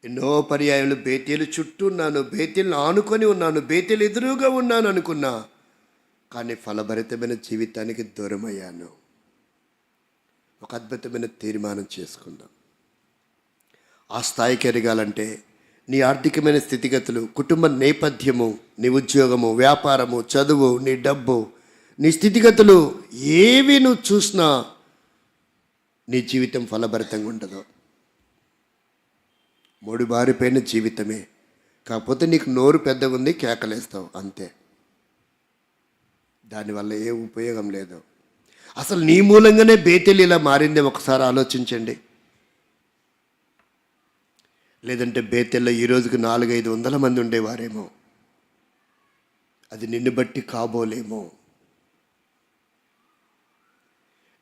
[SPEAKER 1] ఎన్నో పర్యాయాలు బేతేలు చుట్టూ ఉన్నాను, బేతేలును ఆనుకొని ఉన్నాను, బేతేలు ఎదురుగా ఉన్నాను అనుకున్నా, కానీ ఫలభరితమైన జీవితానికి దూరమయ్యాను. ఒక అద్భుతమైన తీర్మానం చేసుకుందాం. ఆ స్థాయికి ఎదగాలంటే నీ ఆర్థికమైన స్థితిగతులు, కుటుంబ నేపథ్యము, నీ ఉద్యోగము, వ్యాపారము, చదువు, నీ డబ్బు, నీ స్థితిగతులు ఏవి నువ్వు చూసినా నీ జీవితం ఫలభరితంగా ఉండదు. మూడుబారిపోయిన జీవితమే. కాకపోతే నీకు నోరు పెద్దగా ఉంది, కేకలేస్తావు అంతే. దానివల్ల ఏ ఉపయోగం లేదు. అసలు నీ మూలంగానే బేతేలు ఇలా మారిందే ఒకసారి ఆలోచించండి. లేదంటే బేతేల్లో ఈ రోజుకి 400-500 మంది ఉండేవారేమో. అది నిన్ను బట్టి కాబోలేమో.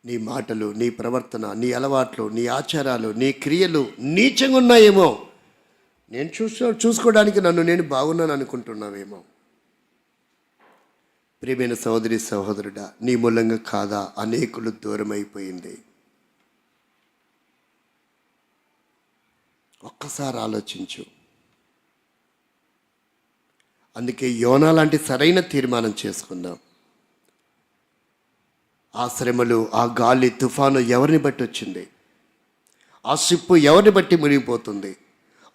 [SPEAKER 1] నీ మాటలు, నీ ప్రవర్తన, నీ అలవాట్లు, నీ ఆచారాలు, నీ క్రియలు నీచంగా ఉన్నాయేమో. నేను చూసుకోవడానికి నన్ను నేను బాగున్నాను అనుకుంటున్నావేమో. ప్రియమైన సహోదరి సహోదరుడా, నీ మూలంగా కాదా అనేకులు దూరం అయిపోయింది? ఒక్కసారి ఆలోచించు. అందుకే యోనా లాంటి సరైన తీర్మానం చేసుకుందాం. ఆ శ్రమలు, ఆ గాలి, తుఫాను ఎవరిని బట్టి వచ్చింది? ఆ సిప్పు ఎవరిని బట్టి మునిగిపోతుంది?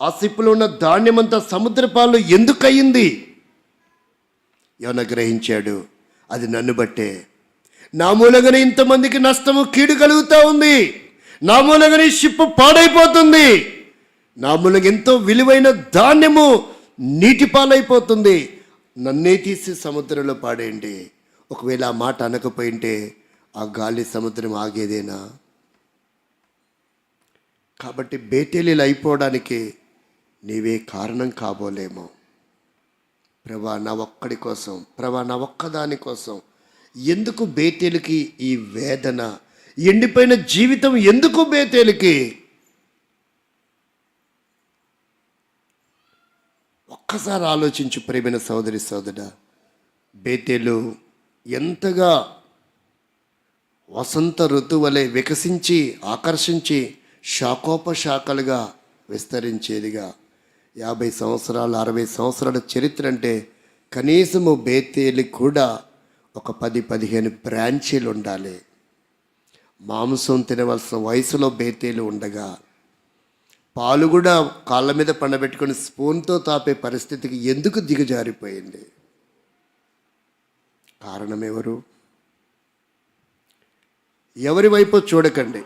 [SPEAKER 1] ఆ సిప్పులో ఉన్న ధాన్యమంతా సముద్రపాలు ఎందుకు అయ్యింది? యోనా గ్రహించాడు, అది నన్ను బట్టే. నా మూలంగానే ఇంతమందికి నష్టము, కీడు కలుగుతూ ఉంది. నా మూలంగానే షిప్పు పాడైపోతుంది. నా మూలంగా ఎంతో విలువైన ధాన్యము నీటి పాలైపోతుంది. నన్నే తీసి సముద్రంలో పాడేయండి. ఒకవేళ ఆ మాట అనకపోయింటే ఆ గాలి సముద్రం ఆగేదేనా? కాబట్టి బేతేలు అయిపోవడానికి నీవే కారణం కాబోలేమో. ప్రభా, నా ఒక్కడి కోసం, ప్రభా నా ఒక్కదాని కోసం ఎందుకు బేతేలుకి ఈ వేదన? ఎండిపోయిన జీవితం ఎందుకు బేతేలుకి? ఒక్కసారి ఆలోచించు ప్రియమైన సోదరి సోదరుడా. బేతేలు ఎంతగా వసంత ఋతువలే వికసించి ఆకర్షించి శాఖోపశాఖలుగా విస్తరించేదిగా 50 సంవత్సరాలు 60 సంవత్సరాల చరిత్ర అంటే కనీసము బేతేలు కూడా ఒక 10-15 బ్రాంచీలు ఉండాలి. మాంసం తినవలసిన వయసులో బేతేలు ఉండగా పాలు కూడా కాళ్ళ మీద పండబెట్టుకొని స్పూన్తో తాపే పరిస్థితికి ఎందుకు దిగజారిపోయింది? కారణం ఎవరు? ఎవరి వైపు చూడకండి.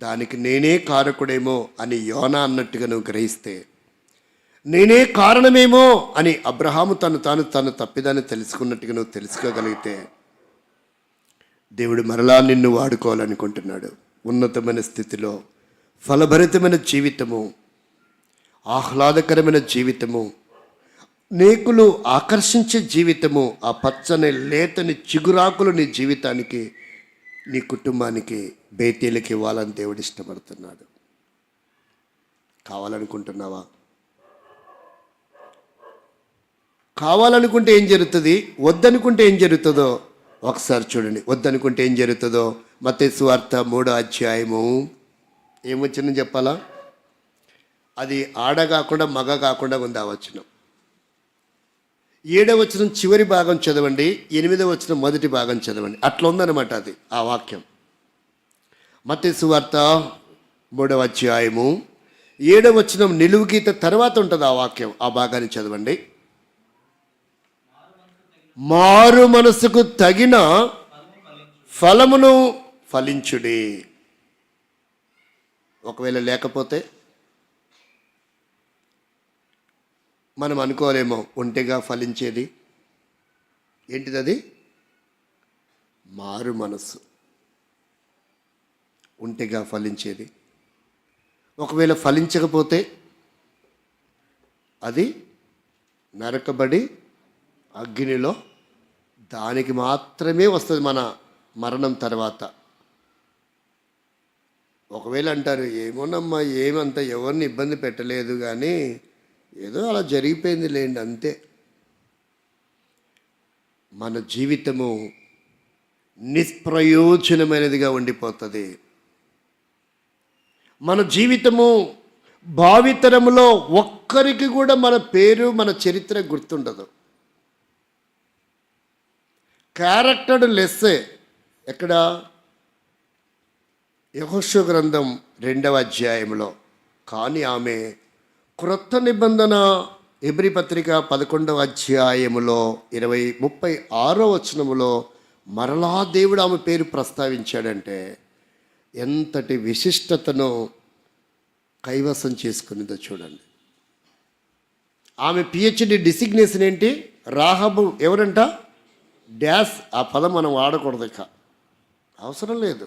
[SPEAKER 1] దానికి నేనే కారకుడేమో అని యోనా అన్నట్టుగా నువ్వు గ్రహిస్తే, నేనే కారణమేమో అని అబ్రహాము తను తప్పిదాన్ని తెలుసుకున్నట్టుగా నువ్వు తెలుసుకోగలిగితే, దేవుడు మరలా నిన్ను వాడుకోవాలనుకుంటున్నాడు. ఉన్నతమైన స్థితిలో ఫలభరితమైన జీవితము, ఆహ్లాదకరమైన జీవితము, నేకులు ఆకర్షించే జీవితము, ఆ పచ్చని లేతని చిగురాకులు నీ జీవితానికి, నీ కుటుంబానికి, బేతేలుకి ఇవ్వాలని దేవుడు ఇష్టపడుతున్నాడు. కావాలనుకుంటున్నావా? కావాలనుకుంటే ఏం జరుగుతుంది, వద్దనుకుంటే ఏం జరుగుతుందో ఒకసారి చూడండి. వద్దనుకుంటే ఏం జరుగుతుందో మత్తయి సువార్త 3వ అధ్యాయము ఏమొచ్చిందని చెప్పాలా? అది ఆడ కాకుండా మగ కాకుండా ఉంది ఆ వచనం. 7వ వచనం చివరి భాగం చదవండి, 8వ వచనం మొదటి భాగం చదవండి. అట్లా ఉందన్నమాట అది ఆ వాక్యం. మత్తయి సువార్త 3వ అధ్యాయము 7వ వచనం నిలువు గీత తర్వాత ఉంటుంది ఆ వాక్యం. ఆ భాగాన్ని చదవండి. మారు మనసుకు తగిన ఫలమును ఫలించుడి. ఒకవేళ లేకపోతే మనం అనుకోలేమో ఒంటెగా ఫలించేది ఏంటిది? అది మారు మనసు, ఒంటెగా ఫలించేది. ఒకవేళ ఫలించకపోతే అది నరకబడి అగ్నిలో దానికి మాత్రమే వస్తుంది మన మరణం తర్వాత. ఒకవేళ అంటారు, ఏమోనమ్మా ఏమంత ఎవరిని ఇబ్బంది పెట్టలేదు కానీ ఏదో అలా జరిగిపోయింది లేండి అంతే. మన జీవితము నిష్ప్రయోజనమైనదిగా ఉండిపోతుంది. మన జీవితము భావితరములో ఒక్కరికి కూడా మన పేరు, మన చరిత్ర గుర్తుండదు. క్యారెక్టర్ లెస్సే. ఎక్కడ? యెహోషువ గ్రంథం 2వ అధ్యాయంలో. కానీ ఆమె క్రొత్త నిబంధన హెబ్రీ పత్రిక 11వ అధ్యాయములో 36వ వచనములో మరలా దేవుడు ఆమె పేరు ప్రస్తావించాడంటే ఎంతటి విశిష్టతను కైవసం చేసుకునేదో చూడండి. ఆమె పిహెచ్డి డిసిగ్నేషన్ ఏంటి? రాహబు ఎవరంట? డ్యాస్. ఆ పదం మనం వాడకూడదు, ఇక అవసరం లేదు.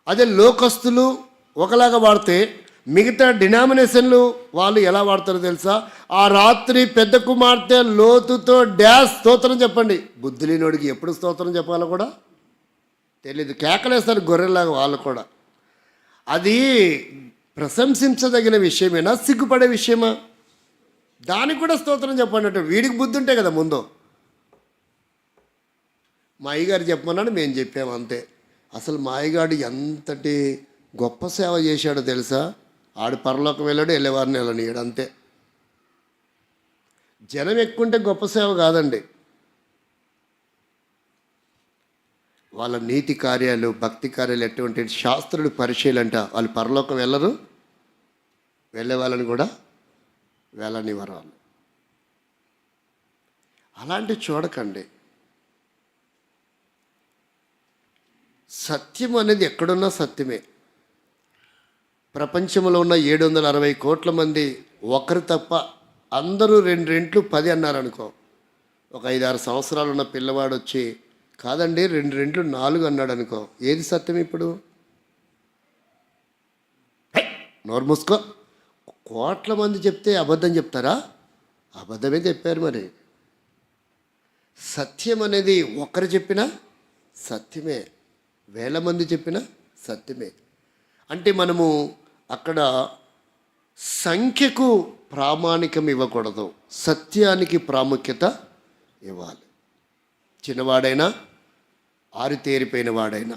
[SPEAKER 1] అదే లోకస్తులు ఒకలాగా వాడితే మిగతా డినామినేషన్లు వాళ్ళు ఎలా వాడతారో తెలుసా? ఆ రాత్రి పెద్ద కుమార్తె లోతుతో డ్యాస్ స్తోత్రం చెప్పండి. బుద్ధి లేనోడికి ఎప్పుడు స్తోత్రం చెప్పాలో కూడా తెలీదు. కేకలేస్తారు గొర్రెలాగా వాళ్ళు కూడా. అది ప్రశంసించదగిన విషయమేనా, సిగ్గుపడే విషయమా? దానికి కూడా స్తోత్రం చెప్పండి అంటే వీడికి బుద్ధి ఉంటే కదా ముందు. మా అయ్యగారు చెప్పమన్నాడు, మేము చెప్పాము అంతే. అసలు మా అయ్యగాడు ఎంతటి గొప్ప సేవ చేశాడో తెలుసా? ఆడు పరలోకం వెళ్ళాడు, వెళ్ళేవారిని వెళ్ళనియాడు అంతే. జనం ఎక్కుంటే గొప్ప సేవ కాదండి. వాళ్ళ నీతి కార్యాలు, భక్తి కార్యాలు ఎటువంటి శాస్త్రుడు పరిశీలంట వాళ్ళు పరలోకం వెళ్ళరు, వెళ్ళే వాళ్ళని కూడా వెళ్ళనివ్వరు వాళ్ళు. అలాంటివి చూడకండి. సత్యం అనేది ఎక్కడున్నా సత్యమే. ప్రపంచంలో ఉన్న 760 కోట్ల మంది ఒకరు తప్ప అందరూ 2 రెట్లు 10 అన్నారనుకో. ఒక 5-6 సంవత్సరాలు ఉన్న పిల్లవాడు వచ్చి కాదండి 2 రెట్లు 4 అన్నాడు అనుకో. ఏది సత్యం ఇప్పుడు? నోరు మూసుకో. కోట్ల మంది చెప్తే అబద్ధం చెప్తారా? అబద్ధమే చెప్పారు. మరి సత్యం అనేది ఒకరు చెప్పినా సత్యమే, 1000 మంది చెప్పినా సత్యమే. అంటే మనము అక్కడ సంఖ్యకు ప్రామాణికం ఇవ్వకూడదు, సత్యానికి ప్రాముఖ్యత ఇవ్వాలి. చిన్నవాడైనా ఆరితేరిపోయిన వాడైనా.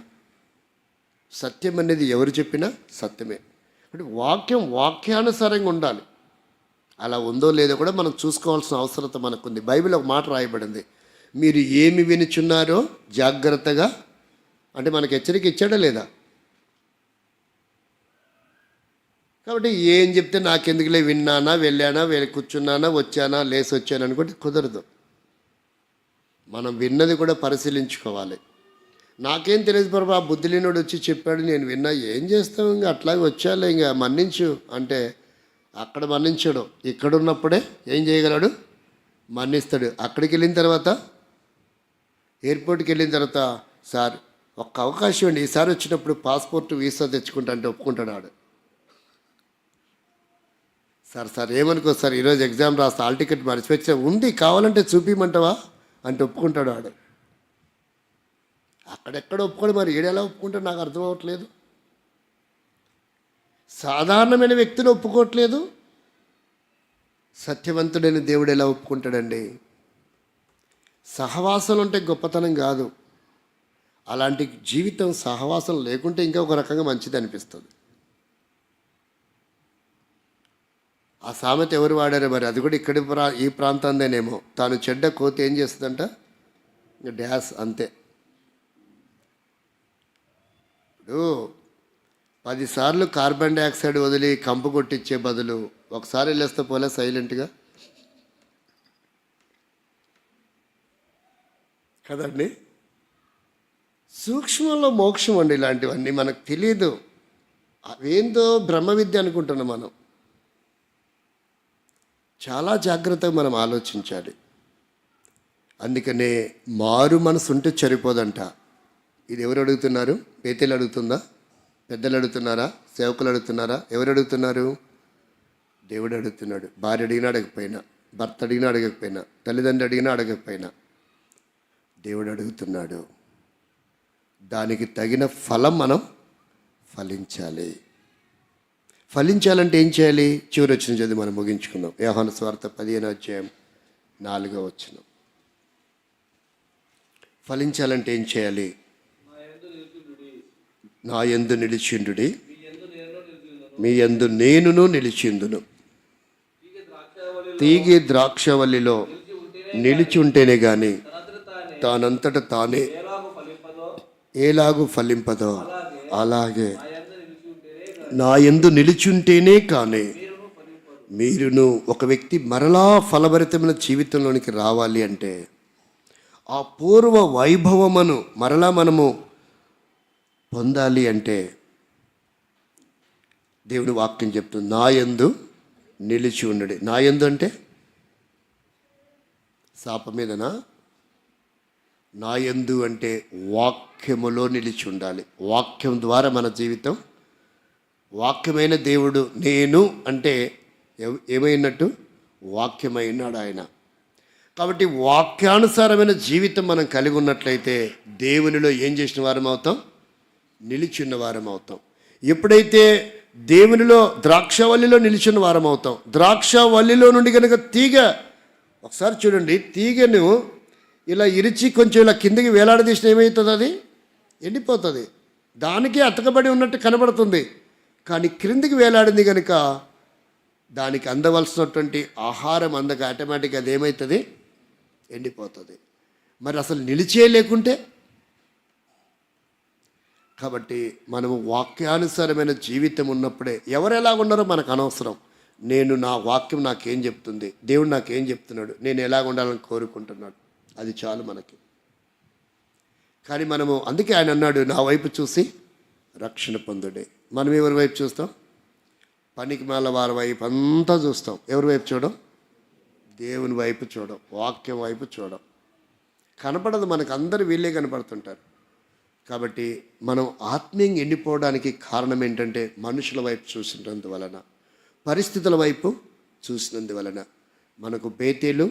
[SPEAKER 1] సత్యం అనేది ఎవరు చెప్పినా సత్యమే. అంటే వాక్యం వాక్యానుసారంగా ఉండాలి. అలా ఉందో లేదో కూడా మనం చూసుకోవాల్సిన అవసరత మనకుంది. బైబిల్ ఒక మాట రాయబడింది, మీరు ఏమి వినుచున్నారో జాగ్రత్తగా, అంటే మనకు హెచ్చరిక ఇచ్చాడా లేదా? కాబట్టి ఏం చెప్తే నాకెందుకులే, విన్నానా, వెళ్ళానా, కూర్చున్నానా, వచ్చానా, లేసి వచ్చానా అనుకుంటే కుదరదు. మనం విన్నది కూడా పరిశీలించుకోవాలి. నాకేం తెలియదు ప్రభా, బుద్ధి లేనోడు వచ్చి చెప్పాడు, నేను విన్నా, ఏం చేస్తావు, ఇంకా అట్లాగే వచ్చాలే, ఇంకా మన్నించు అంటే అక్కడ మన్నించడు. ఇక్కడ ఉన్నప్పుడే ఏం చేయగలడు? మన్నిస్తాడు. అక్కడికి వెళ్ళిన తర్వాత, ఎయిర్పోర్ట్కి వెళ్ళిన తర్వాత, సార్ ఒక్క అవకాశం అండి, ఈసారి వచ్చినప్పుడు పాస్పోర్ట్ వీసా తెచ్చుకుంటా అంటే ఒప్పుకుంటాడు ఆడు. సార్ ఏమనుకో సార్, ఈరోజు ఎగ్జామ్ రాస్తా, హాల్ టికెట్ మర్చిపోయి ఉంది, కావాలంటే చూపించమంటావా అంటే ఒప్పుకుంటాడు ఆడు. అక్కడెక్కడ ఒప్పుకోడు, మరి ఏడెలా ఒప్పుకుంటాడు నాకు అర్థం అవ్వట్లేదు. సాధారణమైన వ్యక్తులు ఒప్పుకోవట్లేదు, సత్యవంతుడైన దేవుడు ఎలా ఒప్పుకుంటాడండి? సహవాసం అంటే గొప్పతనం కాదు, అలాంటి జీవితం సహవాసం లేకుంటే ఇంకా ఒక రకంగా మంచిది అనిపిస్తుంది. ఆ సామెత ఎవరు వాడారో మరి, అది కూడా ఇక్కడి ఈ ప్రాంతాందేనేమో. తాను చెడ్డ కోతి ఏం చేస్తుందంట, డ్యాస్ అంతే. ఇప్పుడు 10 సార్లు కార్బన్ డైఆక్సైడ్ వదిలి కంపు కొట్టించే బదులు ఒకసారి వెళ్ళేస్తే పోలే సైలెంట్గా కదండి. సూక్ష్మంలో మోక్షం అండి. ఇలాంటివన్నీ మనకు తెలియదు, అవేందో బ్రహ్మ విద్య అనుకుంటున్నాం మనం. చాలా జాగ్రత్తగా మనం ఆలోచించాలి. అందుకనే మారు మనసు ఉంటే సరిపోదంట. ఇది ఎవరు అడుగుతున్నారు? బేతేలు అడుగుతుందా? పెద్దలు అడుగుతున్నారా? సేవకులు అడుగుతున్నారా? ఎవరు అడుగుతున్నారు? దేవుడు అడుగుతున్నాడు. భార్య అడిగినా అడగకపోయినా, భర్త అడిగినా అడగకపోయినా, తల్లిదండ్రులు అడిగినా అడగకపోయినా దేవుడు అడుగుతున్నాడు. దానికి తగిన ఫలం మనం ఫలించాలి. ఫలించాలంటే ఏం చేయాలి? చివరి వచ్చిన చదివి మనం ముగించుకుందాం. యోహాను సువార్త 15:4. ఫలించాలంటే ఏం చేయాలి? నా యందు నిలిచిండుడి, మీ యందు నేనును నిలిచిందును. తీగి ద్రాక్షవల్లిలో నిలిచి ఉంటేనే కానీ తానంతట తానే ఏలాగు ఫలింపదో అలాగే నా యందు నిలిచుంటేనే కానీ మీరును. ఒక వ్యక్తి మరలా ఫలభరితమైన జీవితంలోనికి రావాలి అంటే ఆ పూర్వ వైభవమును మరలా మనము పొందాలి అంటే దేవుని వాక్యం చెప్తుంది, నా యందు నిలిచి ఉండడు. నా యందు అంటే శాప మీదనా? నా యందు అంటే వాక్యములో నిలిచి ఉండాలి. వాక్యం ద్వారా మన జీవితం, వాక్యమైన దేవుడు నేను అంటే ఏమైనట్టు? వాక్యమైనాడు ఆయన. కాబట్టి వాక్యానుసారమైన జీవితం మనం కలిగి ఉన్నట్లయితే దేవునిలో ఏం చేసిన వారం అవుతాం? నిలిచిన్న వారం అవుతాం. ఎప్పుడైతే దేవునిలో ద్రాక్షవల్లిలో నిలిచిన వారం అవుతాం. ద్రాక్షవల్లిలో నుండి కనుక తీగ, ఒకసారి చూడండి, తీగను ఇలా ఇరిచి కొంచెం ఇలా కిందికి వేలాడదీసిన ఏమవుతుంది? అది ఎండిపోతుంది. దానికి అతకబడి ఉన్నట్టు కనబడుతుంది, కానీ క్రిందికి వేలాడింది కనుక దానికి అందవలసినటువంటి ఆహారం అందక ఆటోమేటిక్గా అది ఏమవుతుంది? ఎండిపోతుంది. మరి అసలు నిలిచే లేకుంటే, కాబట్టి మనము వాక్యానుసారమైన జీవితం ఉన్నప్పుడే, ఎవరు ఎలా ఉన్నారో మనకు అనవసరం. నేను, నా వాక్యం నాకేం చెప్తుంది, దేవుడు నాకేం చెప్తున్నాడు, నేను ఎలాగ ఉండాలని కోరుకుంటున్నాడు, అది చాలు మనకి. కానీ మనము, అందుకే ఆయన అన్నాడు, నా వైపు చూసి రక్షణ పొందుడే. మనం ఎవరి వైపు చూస్తాం? పనికి మాల వారి వైపు అంతా చూస్తాం. ఎవరి వైపు చూడం? దేవుని వైపు చూడం, వాక్యం వైపు చూడం. కనపడదు మనకు, అందరు వీళ్ళే కనపడుతుంటారు. కాబట్టి మనం ఆత్మీయంగా ఎండిపోవడానికి కారణం ఏంటంటే మనుషుల వైపు చూసినందువలన, పరిస్థితుల వైపు చూసినందువలన. మనకు బేతేలు,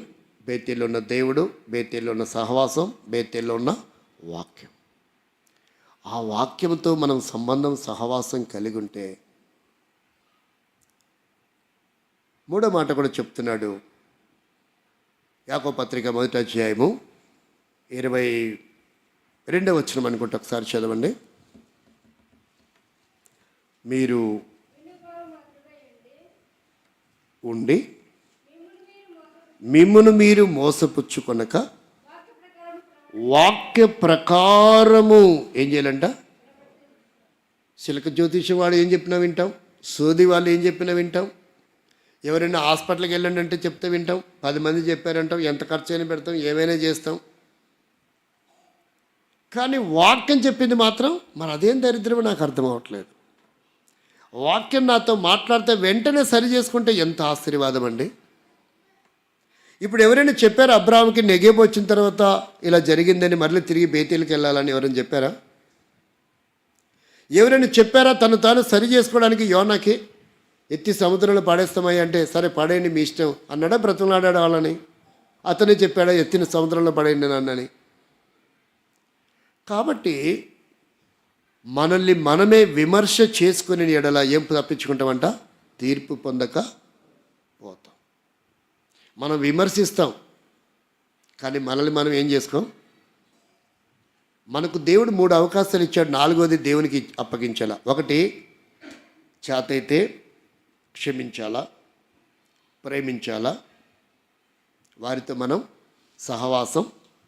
[SPEAKER 1] బేతేల్లో ఉన్న దేవుడు, బేతేల్లో ఉన్న సహవాసం, బేతేల్లో ఉన్న వాక్యం. ఆ వాక్యంతో మనం సంబంధం, సహవాసం కలిగి ఉంటే, మూడో మాట కూడా చెప్తున్నాడు. యాకోబు పత్రిక 1వ అధ్యాయము 2వ వచనం అనుకుంటే ఒకసారి చదవండి. మీరు ఉండి మిమ్మును మీరు మోసపుచ్చుకొనక వాక్య ప్రకారము ఏం చేయాలంట? చిలక జ్యోతిషం వాడు ఏం చెప్పినా వింటాం, సోది వాళ్ళు ఏం చెప్పినా వింటాం, ఎవరైనా హాస్పిటల్కి వెళ్ళండి అంటే చెప్తే వింటాం, 10 మంది చెప్పారంటాం, ఎంత ఖర్చు అయినా పెడతాం, ఏమైనా చేస్తాం. కానీ వాక్యం చెప్పింది మాత్రం మరి అదేం దరిద్రమో నాకు అర్థం అవ్వట్లేదు. వాక్యం నాతో మాట్లాడితే వెంటనే సరి చేసుకుంటే ఎంత ఆశీర్వాదం అండి. ఇప్పుడు ఎవరైనా చెప్పారా అబ్రాహాంకి నెగేబు వచ్చిన తర్వాత ఇలా జరిగిందని మళ్ళీ తిరిగి బేతేలుకి వెళ్ళాలని ఎవరైనా చెప్పారా? ఎవరైనా చెప్పారా తను తాను సరి చేసుకోవడానికి యోనాకి ఎత్తి సముద్రంలో పాడేస్తామయ్య అంటే సరే పడేయండి మీ ఇష్టం అన్నాడా? బ్రతులాడాడు వాళ్ళని? అతనే చెప్పాడా ఎత్తిన సముద్రంలో పడేయండి నన్నని? కాబట్టి మనల్ని మనమే విమర్శ చేసుకుని ఎడల ఏం తప్పించుకుంటామంట? తీర్పు పొందక పోతాం. మనం విమర్శిస్తాం కానీ మనల్ని మనం ఏం చేసుకోం. మనకు దేవుడు 3 అవకాశాలు ఇచ్చాడు, 4వది దేవునికి అప్పగించాలా. 1 చేతైతే క్షమించాలా, ప్రేమించాలా, వారితో మనం సహవాసం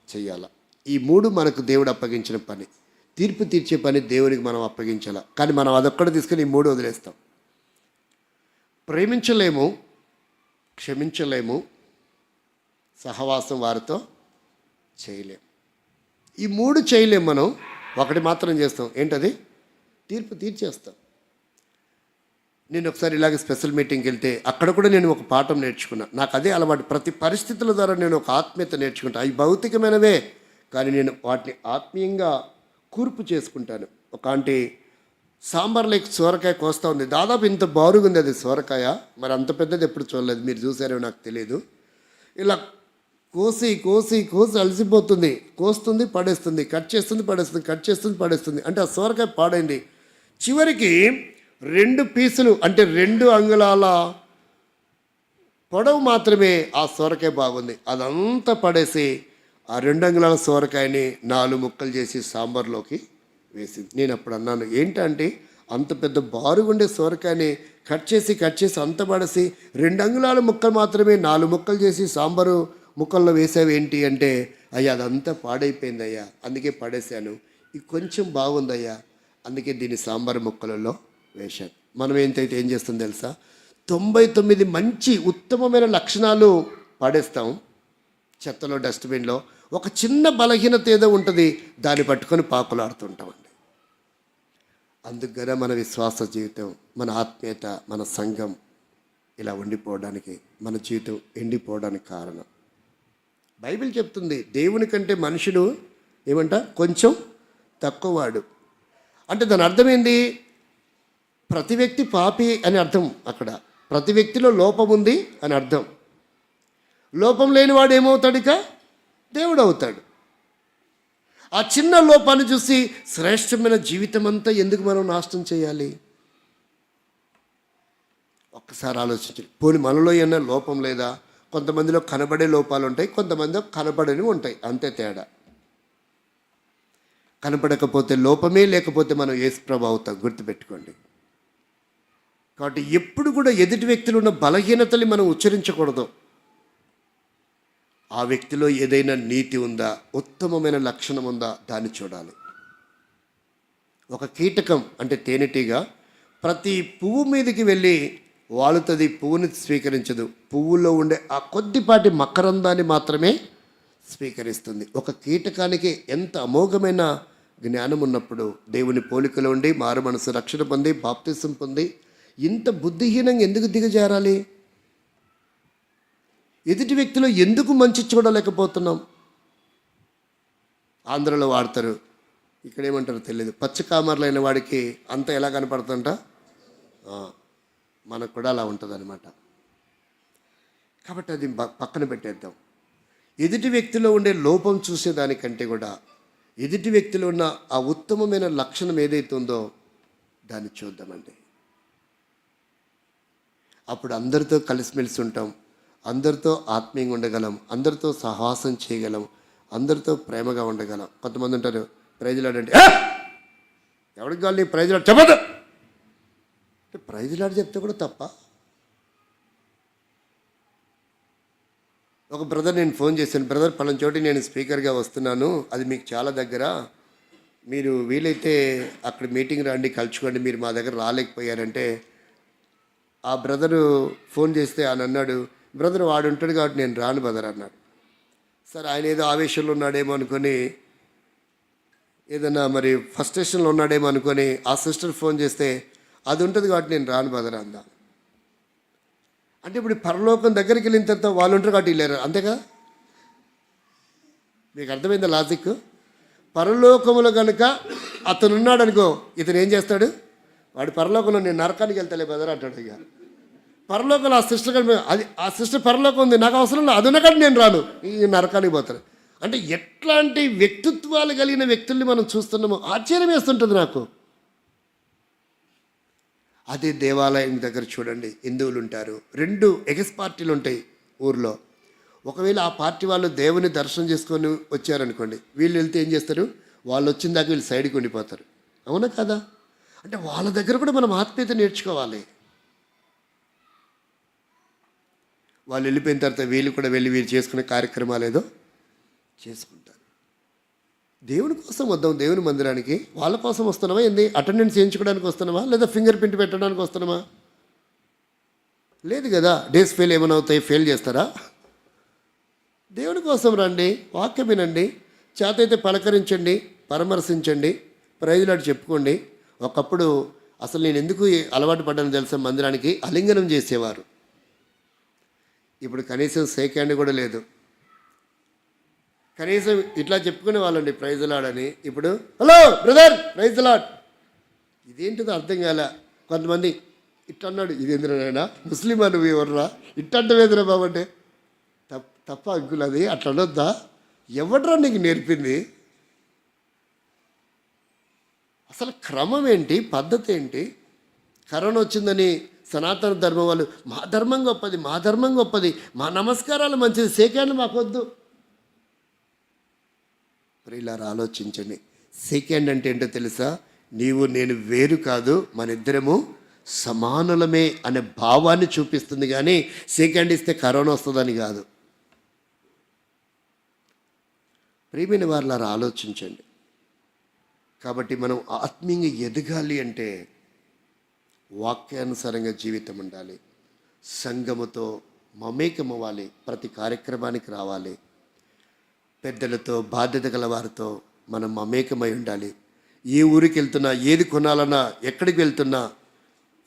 [SPEAKER 1] చేయాలా. ఈ 3 మనకు దేవుడు అప్పగించిన పని. తీర్పు తీర్చే పని దేవునికి మనం అప్పగించాలా. కానీ మనం అదొక్కటి తీసుకుని ఈ 3 వదిలేస్తాం. ప్రేమించలేము, క్షమించలేము, సహవాసం వారితో చేయలేము. ఈ 3 చేయలేము. మనం 1 మాత్రం చేస్తాం. ఏంటది? తీర్పు తీర్చేస్తాం. నేను ఒకసారి ఇలాగే స్పెషల్ మీటింగ్కి వెళ్తే అక్కడ కూడా నేను ఒక పాఠం నేర్చుకున్నా. నాకు అదే అలవాటు. ప్రతి పరిస్థితుల ద్వారా నేను ఒక ఆత్మీయత నేర్చుకుంటాను. అవి భౌతికమైనవే కానీ నేను వాటిని ఆత్మీయంగా కూర్పు చేసుకుంటాను. ఒక ఆంటీ సాంబార్లోకి సోరకాయ కోస్తూ ఉంది. దాదాపు ఇంత బారుగా ఉంది అది సోరకాయ. మరి అంత పెద్దది ఎప్పుడు చూడలేదు, మీరు చూసారో నాకు తెలియదు. ఇలా కోసి కోసి కోసి అలసిపోతుంది, కోస్తుంది పడేస్తుంది, కట్ చేస్తుంది పడేస్తుంది, కట్ చేస్తుంది పడేస్తుంది. అంటే ఆ సోరకాయ పాడైంది. చివరికి 2 పీసులు అంటే 2 అంగుళాల పొడవు మాత్రమే ఆ సోరకాయ బాగుంది. అదంతా పడేసి ఆ 2 అంగుళాల సోరకాయని 4 ముక్కలు చేసి సాంబార్లోకి వేసింది. నేను అప్పుడు అన్నాను, ఏంటంటే అంత పెద్ద బారుగుండే సోరకాయని కట్ చేసి అంత పడేసి 2 అంగుళాల ముక్కలు మాత్రమే 4 ముక్కలు చేసి సాంబారు ముక్కల్లో వేసావు ఏంటి అంటే, అయ్యా అదంతా పాడైపోయింది అయ్యా, అందుకే పడేశాను. ఇది కొంచెం బాగుందయ్యా, అందుకే దీన్ని సాంబారు ముక్కలలో వేశాను. మనం ఏంటైతే ఏం చేస్తుందో తెలుసా? 99 మంచి ఉత్తమమైన లక్షణాలు పాడేస్తాం చెత్తలో, డస్ట్బిన్లో. ఒక చిన్న బలహీనత ఏదో ఉంటుంది, దాన్ని పట్టుకొని పాకులాడుతుంటామండి. అందుకనే మన విశ్వాస జీవితం, మన ఆత్మీయత, మన సంఘం ఇలా ఉండిపోవడానికి, మన జీవితం ఎండిపోవడానికి కారణం. బైబిల్ చెప్తుంది దేవుని కంటే మనుషుడు ఏమంట? కొంచెం తక్కువవాడు. అంటే దాని అర్థం ఏంటి? ప్రతి వ్యక్తి పాపి అని అర్థం. అక్కడ ప్రతి వ్యక్తిలో లోపం ఉంది అని అర్థం. లోపం లేనివాడు ఏమవుతాడు? ఇక దేవుడు అవుతాడు. ఆ చిన్న లోపాన్ని చూసి శ్రేష్టమైన జీవితం అంతా ఎందుకు మనం నాశనం చేయాలి? ఒక్కసారి ఆలోచించండి. పోనీ మనలో ఏమైనా లోపం లేదా? కొంతమందిలో కనబడే లోపాలు ఉంటాయి, కొంతమందిలో కనబడనివి ఉంటాయి, అంతే తేడా. కనపడకపోతే లోపమే, లేకపోతే మనం యేసుప్రభు అవుతాం, గుర్తుపెట్టుకోండి. కాబట్టి ఎప్పుడు కూడా ఎదుటి వ్యక్తులు ఉన్న బలహీనతల్ని మనం ఉచ్చరించకూడదు. ఆ వ్యక్తిలో ఏదైనా నీతి ఉందా, ఉత్తమమైన లక్షణం ఉందా, దాన్ని చూడాలి. ఒక కీటకం అంటే తేనెటీగ ప్రతి పువ్వు మీదకి వెళ్ళి వాలుతుంది, పువ్వుని స్వీకరించదు. పువ్వులో ఉండే ఆ కొద్దిపాటి మకరందాన్ని మాత్రమే స్వీకరిస్తుంది. ఒక కీటకానికి ఎంత అమోఘమైన జ్ఞానం ఉన్నప్పుడు, దేవుని పోలికలో ఉండి మారు మనసు రక్షణ పొంది బాప్తిసం పొంది ఇంత బుద్ధిహీనంగా ఎందుకు దిగజారాలి? ఎదుటి వ్యక్తిలో ఎందుకు మంచి చూడలేకపోతున్నాం? ఆంధ్రలో వాడతారు, ఇక్కడ ఏమంటారో తెలియదు, పచ్చకామర్లైన వాడికి అంత ఎలా కనపడుతుంట, మనకు కూడా అలా ఉంటుంది అనమాట. కాబట్టి అది పక్కన పెట్టేద్దాం. ఎదుటి వ్యక్తిలో ఉండే లోపం చూసేదానికంటే కూడా ఎదుటి వ్యక్తిలో ఉన్న ఆ ఉత్తమమైన లక్షణం ఏదైతే ఉందో దాన్ని చూద్దామండి. అప్పుడు అందరితో కలిసిమెలిసి ఉంటాం, అందరితో ఆత్మీయంగా ఉండగలం, అందరితో సహవాసం చేయగలం, అందరితో ప్రేమగా ఉండగలం. కొంతమంది ఉంటారు, ప్రైజ్లాడ్ అంటే ఎవరికి కావాలి నీ ప్రైజ్లాడ్ చెప్పదు అంటే ప్రైజ్లాడ్ చెప్తే కూడా తప్ప. ఒక బ్రదర్ నేను ఫోన్ చేశాను, బ్రదర్ పలానా చోటి నేను స్పీకర్గా వస్తున్నాను, అది మీకు చాలా దగ్గర, మీరు వీలైతే అక్కడ మీటింగ్ రండి కలుచుకోండి, మీరు మా దగ్గర రాలేకపోయారంటే ఆ బ్రదరు ఫోన్ చేస్తే ఆయన అన్నాడు, బ్రదర్ వాడు ఉంటాడు కాబట్టి నేను రాను బ్రదర్ అన్నాడు. సరే ఆయన ఏదో ఆవేశంలో ఉన్నాడేమో అనుకొని, ఏదన్నా మరి ఫ్రస్ట్రేషన్లో ఉన్నాడేమో అనుకొని ఆ సిస్టర్ ఫోన్ చేస్తే అది ఉంటుంది కాబట్టి నేను రాను బ్రదర్ అందా. అంటే ఇప్పుడు పరలోకం దగ్గరికి వెళ్ళిన తర్వాత వాళ్ళు ఉంటారు కాబట్టి వెళ్ళారు, అంతేగా? మీకు అర్థమైందా లాజిక్? పరలోకములో కనుక అతను ఉన్నాడు అనుకో, ఇతను ఏం చేస్తాడు? వాడు పరలోకంలో నేను నరకానికి వెళ్తాలే బ్రదర్ అంటాడు. ఇక పరలోకంలో ఆ సిస్టర్ కంటే అది ఆ సిస్టర్ పరలోకం ఉంది, నాకు అవసరం లేదు, అది ఉన్నకంటే నేను రాను, ఈ నరకానికి పోతాను. అంటే ఎట్లాంటి వ్యక్తిత్వాలు కలిగిన వ్యక్తుల్ని మనం చూస్తున్నామో ఆశ్చర్యం వేస్తుంటుంది నాకు. అదే దేవాలయం దగ్గర చూడండి, హిందువులు ఉంటారు, 2 ఎగస్ పార్టీలు ఉంటాయి ఊర్లో. ఒకవేళ ఆ పార్టీ వాళ్ళు దేవుని దర్శనం చేసుకొని వచ్చారనుకోండి, వీళ్ళు వెళ్తే ఏం చేస్తారు? వాళ్ళు వచ్చిన దాకా వీళ్ళు సైడ్కి ఉండిపోతారు. అవునా కదా? అంటే వాళ్ళ దగ్గర కూడా మనం ఆత్మీయత నేర్చుకోవాలి. వాళ్ళు వెళ్ళిపోయిన తర్వాత వీళ్ళు కూడా వెళ్ళి వీళ్ళు చేసుకునే కార్యక్రమాలు ఏదో చేసుకుంటారు. దేవుని కోసం వద్దాం, దేవుని మందిరానికి వాళ్ళ కోసం వస్తున్నామా ఏంది? అటెండెన్స్ చేయించుకోవడానికి వస్తున్నామా, లేదా ఫింగర్ ప్రింట్ పెట్టడానికి వస్తున్నామా? లేదు కదా. డేస్ ఫెయిల్ ఏమైనా అవుతాయి, ఫెయిల్ చేస్తారా? దేవుని కోసం రండి, వాక్యం వినండి, చేతైతే పలకరించండి, పరామర్శించండి, ప్రైజ్లాడు చెప్పుకోండి. ఒకప్పుడు అసలు నేను ఎందుకు అలవాటు పడ్డాను తెలుసా? మందిరానికి ఆలింగనం చేసేవారు. ఇప్పుడు కనీసం షేక్ హ్యాండ్ కూడా లేదు. కనీసం ఇట్లా చెప్పుకునే వాళ్ళండి ప్రైజ్లాడని. ఇప్పుడు హలో బ్రదర్ ప్రైజ్లాడ్, ఇదేంటిదో అర్థం కాలే. కొంతమంది ఇట్టన్నాడు, ఇదేంద్రనైనా ముస్లిం అని ఎవర్రా ఇట్టంటే వేదిరా బాబు అంటే తప్ప అంకుల్, అది అట్లా అనొద్దా? ఎవడ్రా నీకు నేర్పింది? అసలు క్రమం ఏంటి, పద్ధతి ఏంటి? కరోనా వచ్చిందని సనాతన ధర్మం వాళ్ళు మా ధర్మం గొప్పది, మా ధర్మం గొప్పది, మా నమస్కారాలు మంచిది, సేకాండ్ మాకొద్దు. ఇలా ఆలోచించండి. సెకండ్ అంటే ఏంటో తెలుసా? నీవు నేను వేరు కాదు, మన ఇద్దరము సమానులమే అనే భావాన్ని చూపిస్తుంది. కానీ సెకండ్ ఇస్తే కరోనా వస్తుందని కాదు. ప్రియమైన వారులారా ఆలోచించండి. కాబట్టి మనం ఆత్మీయంగా ఎదగాలి అంటే వాక్యానుసారంగా జీవితం ఉండాలి, సంఘముతో మమేకం అవ్వాలి, ప్రతి కార్యక్రమానికి రావాలి, పెద్దలతో బాధ్యత గల వారితో మనం మమేకమై ఉండాలి. ఏ ఊరికి వెళ్తున్నా, ఏది కొనాలన్నా, ఎక్కడికి వెళ్తున్నా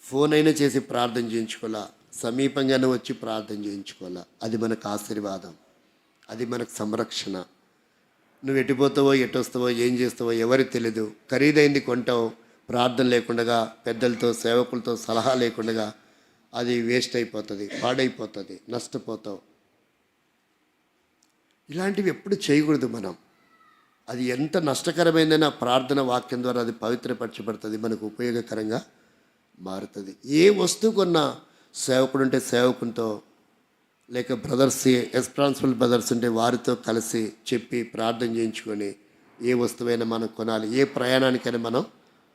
[SPEAKER 1] ఫోన్ అయినా చేసి ప్రార్థన చేయించుకోవాలా, సమీపంగానే వచ్చి ప్రార్థన చేయించుకోవాలా. అది మనకు ఆశీర్వాదం, అది మనకు సంరక్షణ. నువ్వు ఎటుపోతావో ఎటొస్తావో ఏం చేస్తావో ఎవరికి తెలీదు. ఖరీదైంది కొంటావు, ప్రార్థన లేకుండా, పెద్దలతో సేవకులతో సలహా లేకుండా, అది వేస్ట్ అయిపోతుంది, పాడైపోతుంది, నష్టపోతావు. ఇలాంటివి ఎప్పుడు చేయకూడదు మనం. అది ఎంత నష్టకరమైందైనా ప్రార్థన వాక్యం ద్వారా అది పవిత్రపరచబడుతుంది, మనకు ఉపయోగకరంగా మారుతుంది. ఏ వస్తువు కొన్నా సేవకుడు ఉంటే సేవకునితో, లేక బ్రదర్స్ రెస్పాన్సిబుల్ బ్రదర్స్ ఉంటే వారితో కలిసి చెప్పి ప్రార్థన చేయించుకొని ఏ వస్తువైనా మనం కొనాలి, ఏ ప్రయాణానికైనా మనం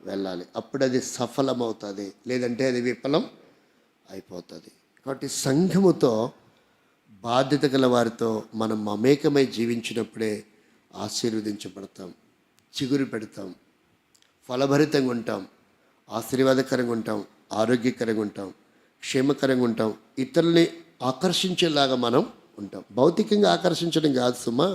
[SPEAKER 1] వెళ్ళాలి. అప్పుడు అది సఫలమవుతుంది, లేదంటే అది విఫలం అయిపోతుంది. కాబట్టి సంఘముతో బాధ్యత గల వారితో మనం మమేకమై జీవించినప్పుడే ఆశీర్వదించబడతాం, చిగురు పెడతాం, ఫలభరితంగా ఉంటాం, ఆశీర్వాదకరంగా ఉంటాం, ఆరోగ్యకరంగా ఉంటాం, క్షేమకరంగా ఉంటాం, ఇతరుల్ని ఆకర్షించేలాగా మనం ఉంటాం. భౌతికంగా ఆకర్షించడం కాదు సుమా,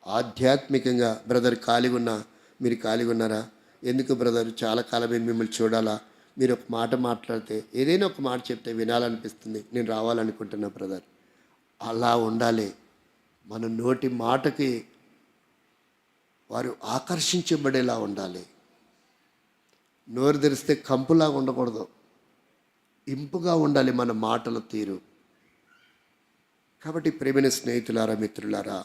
[SPEAKER 1] ఆధ్యాత్మికంగా. బ్రదర్ ఖాళీగా ఉన్నా, మీరు ఖాళీగా ఉన్నారా? ఎందుకు బ్రదర్, చాలా కాలమైన మిమ్మల్ని చూడాలా, మీరు ఒక మాట మాట్లాడితే, ఏదైనా ఒక మాట చెప్తే వినాలనిపిస్తుంది, నేను రావాలనుకుంటున్నా బ్రదర్. అలా ఉండాలి. మన నోటి మాటకి వారు ఆకర్షించబడేలా ఉండాలి. నోరు తెరిస్తే కంపులాగా ఉండకూడదు, ఇంపుగా ఉండాలి మన మాటల తీరు. కాబట్టి ప్రేమైన స్నేహితులారా, మిత్రులారా,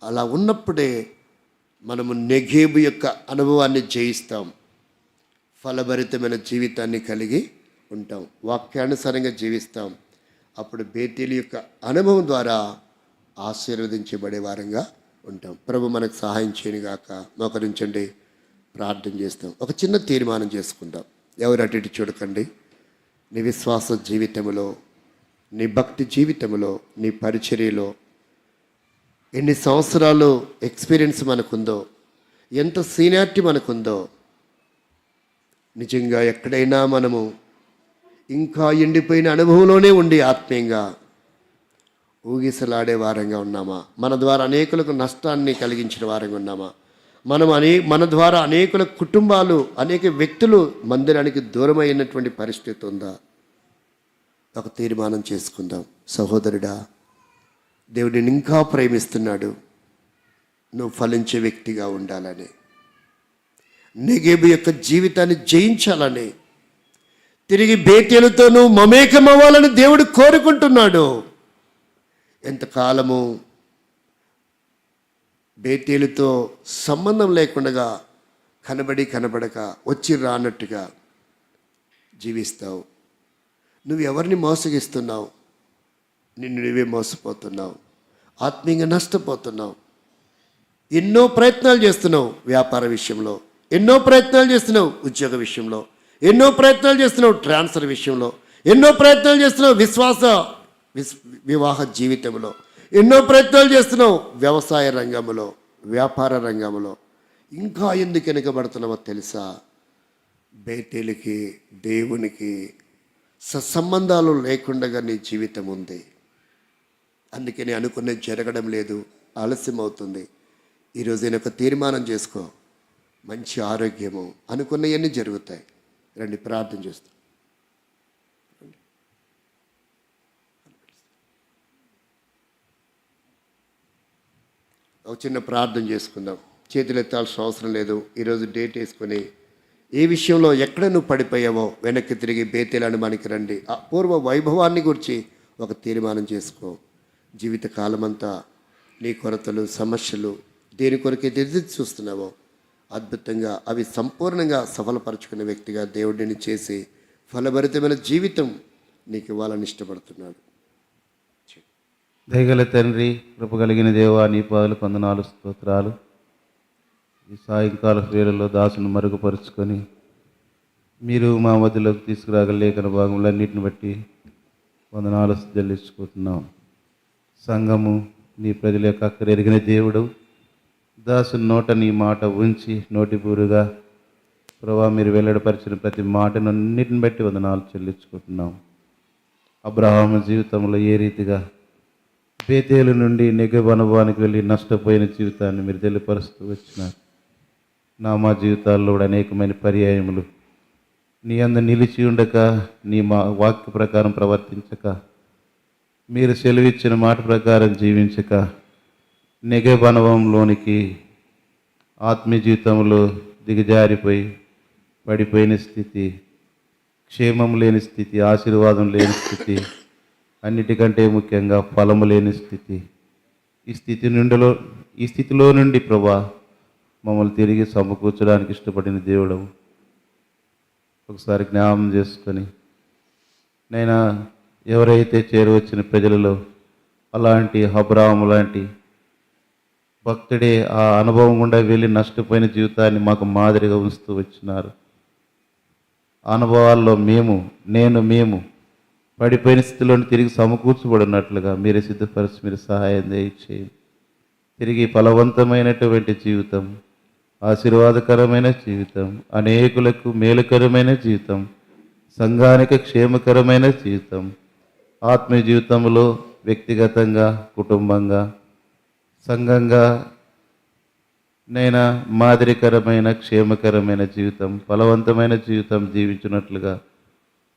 [SPEAKER 1] అలా ఉన్నప్పుడే మనము నెగేబు యొక్క అనుభవాన్ని జయిస్తాం, ఫలభరితమైన జీవితాన్ని కలిగి ఉంటాం, వాక్యానుసారంగా జీవిస్తాం. అప్పుడు బేతేలు యొక్క అనుభవం ద్వారా ఆశీర్వదించబడే వారంగా ఉంటాం. ప్రభు మనకు సహాయం చేయను గాక. మోకరించండి, ప్రార్థన చేస్తాం. ఒక చిన్న తీర్మానం చేసుకుందాం. ఎవరు అటు ఇటు చూడకండి. నీ విశ్వాస జీవితంలో, నీ భక్తి జీవితంలో, నీ పరిచర్యలో ఎన్ని సంవత్సరాలు ఎక్స్పీరియన్స్ మనకుందో, ఎంత సీనియారిటీ మనకుందో, నిజంగా ఎక్కడైనా మనము ఇంకా ఎండిపోయిన అనుభవంలోనే ఉండి ఆత్మీయంగా ఊగిసలాడే వారంగా ఉన్నామా? మన ద్వారా అనేకులకు నష్టాన్ని కలిగించిన వారంగా ఉన్నామా? మన ద్వారా అనేకుల కుటుంబాలు, అనేక వ్యక్తులు మందిరానికి దూరమైనటువంటి పరిస్థితి ఉందా? ఒక తీర్మానం చేసుకుందాం. సహోదరుడా, దేవుడు నిన్ను ఇంకా ప్రేమిస్తున్నాడు. నువ్వు ఫలించే వ్యక్తిగా ఉండాలని, నెగేబు యొక్క జీవితాన్ని జయించాలని, తిరిగి బేతేలుతో నువ్వు మమేకమవ్వాలని దేవుడు కోరుకుంటున్నాడు. ఎంతకాలము బేతేలుతో సంబంధం లేకుండా కనబడక వచ్చి రానట్టుగా జీవిస్తావు? నువ్వు ఎవరిని మోసగిస్తున్నావు? నిన్ను నువ్వే మోసపోతున్నావు, ఆత్మీయంగా నష్టపోతున్నావు. ఎన్నో ప్రయత్నాలు చేస్తున్నావు వ్యాపార విషయంలో, ఎన్నో ప్రయత్నాలు చేస్తున్నావు ఉద్యోగ విషయంలో, ఎన్నో ప్రయత్నాలు చేస్తున్నావు ట్రాన్స్ఫర్ విషయంలో, ఎన్నో ప్రయత్నాలు చేస్తున్నావు వివాహ జీవితంలో, ఎన్నో ప్రయత్నాలు చేస్తున్నావు వ్యవసాయ రంగంలో, వ్యాపార రంగంలో. ఇంకా ఎందుకు వెనుకబడుతున్నావో తెలుసా? బేతేలుకి దేవునికి సత్సంబంధాలు లేకుండా నీ జీవితం ఉంది. అందుకని అనుకున్నది జరగడం లేదు, ఆలస్యం అవుతుంది. ఈరోజు నేను ఒక తీర్మానం చేసుకో. మంచి ఆరోగ్యము, అనుకున్నవన్నీ జరుగుతాయి. రండి, ప్రార్థన చేస్తాం. ఒక చిన్న ప్రార్థన చేసుకుందాం. చేతులు ఎత్తాల్సిన అవసరం లేదు. ఈరోజు డేట్ వేసుకొని ఏ విషయంలో ఎక్కడ నువ్వు పడిపోయావో వెనక్కి తిరిగి బేతేలను మనకి రండి. ఆ పూర్వ వైభవాన్ని గురించి ఒక తీర్మానం చేసుకో. జీవితకాలమంతా నీ కొరతలు, సమస్యలు దేని కొరకైతే ఎదురు చూస్తున్నావో అద్భుతంగా అవి సంపూర్ణంగా సఫలపరచుకునే వ్యక్తిగా దేవుడిని చేసి ఫలభరితమైన జీవితం నీకు ఇవ్వాలని ఇష్టపడుతున్నాడు.
[SPEAKER 2] దయగల తండ్రి, కృప కలిగిన దేవా, నీ పాదలు వందనాలు, స్తోత్రాలు. ఈ సాయంకాల వేళల్లో దాసును మరుగుపరుచుకొని మీరు మా మధ్యలోకి తీసుకురాగల లేఖన భాగములన్నిటిని బట్టి వందనాలు చెల్లించుకుంటున్నాం. సంఘము నీ ప్రజల యొక్క అక్కర ఎరిగిన దేవుడు, దాసుని నోట నీ మాట ఉంచి నోటిపూరుగా ప్రభా మీరు వెల్లడిపరిచిన ప్రతి మాటను అన్నిటిని బట్టి వందనాలు చెల్లించుకుంటున్నాం. అబ్రహాము జీవితంలో ఏ రీతిగా బేతేలు నుండి నెగెబు అనుభవానికి వెళ్ళి నష్టపోయిన జీవితాన్ని మీరు తెలియపరుస్తూ వచ్చినారు. మా జీవితాల్లో కూడా అనేకమైన పర్యాయములు నీ అందు నిలిచి ఉండక, నీ వాక్య ప్రకారం ప్రవర్తించక, మీరు సెలవిచ్చిన మాట ప్రకారం జీవించక, నెగెబు అనుభవంలోనికి ఆత్మీయ జీవితంలో దిగజారిపోయి పడిపోయిన స్థితి, క్షేమం లేని స్థితి, ఆశీర్వాదం లేని స్థితి, అన్నిటికంటే ముఖ్యంగా ఫలము లేని స్థితి. ఈ స్థితిలో నుండి ప్రభా మమ్మల్ని తిరిగి సమకూర్చడానికి ఇష్టపడిన దేవుడు ఒకసారి జ్ఞాపకం చేసుకొని, నైనా ఎవరైతే చేరువచ్చిన ప్రజలలో అలాంటి అబ్రాహాము లాంటి భక్తుడే ఆ అనుభవం గుండా వెళ్ళి నష్టపోయిన జీవితాన్ని మాకు మాదిరిగా ఉంచుతూ వచ్చినారు. అనుభవాల్లో మేము పడిపోయిన స్థితిలోని తిరిగి సమకూర్చబడినట్లుగా మీరే సిద్ధపరిచి మీరు సహాయం దయచేయండి. తిరిగి ఫలవంతమైనటువంటి జీవితం, ఆశీర్వాదకరమైన జీవితం, అనేకులకు మేలుకరమైన జీవితం, సంఘానికి క్షేమకరమైన జీవితం, ఆత్మీయ జీవితంలో వ్యక్తిగతంగా, కుటుంబంగా, సంఘంగా నైనా మాదిరికరమైన క్షేమకరమైన జీవితం, ఫలవంతమైన జీవితం జీవించినట్లుగా,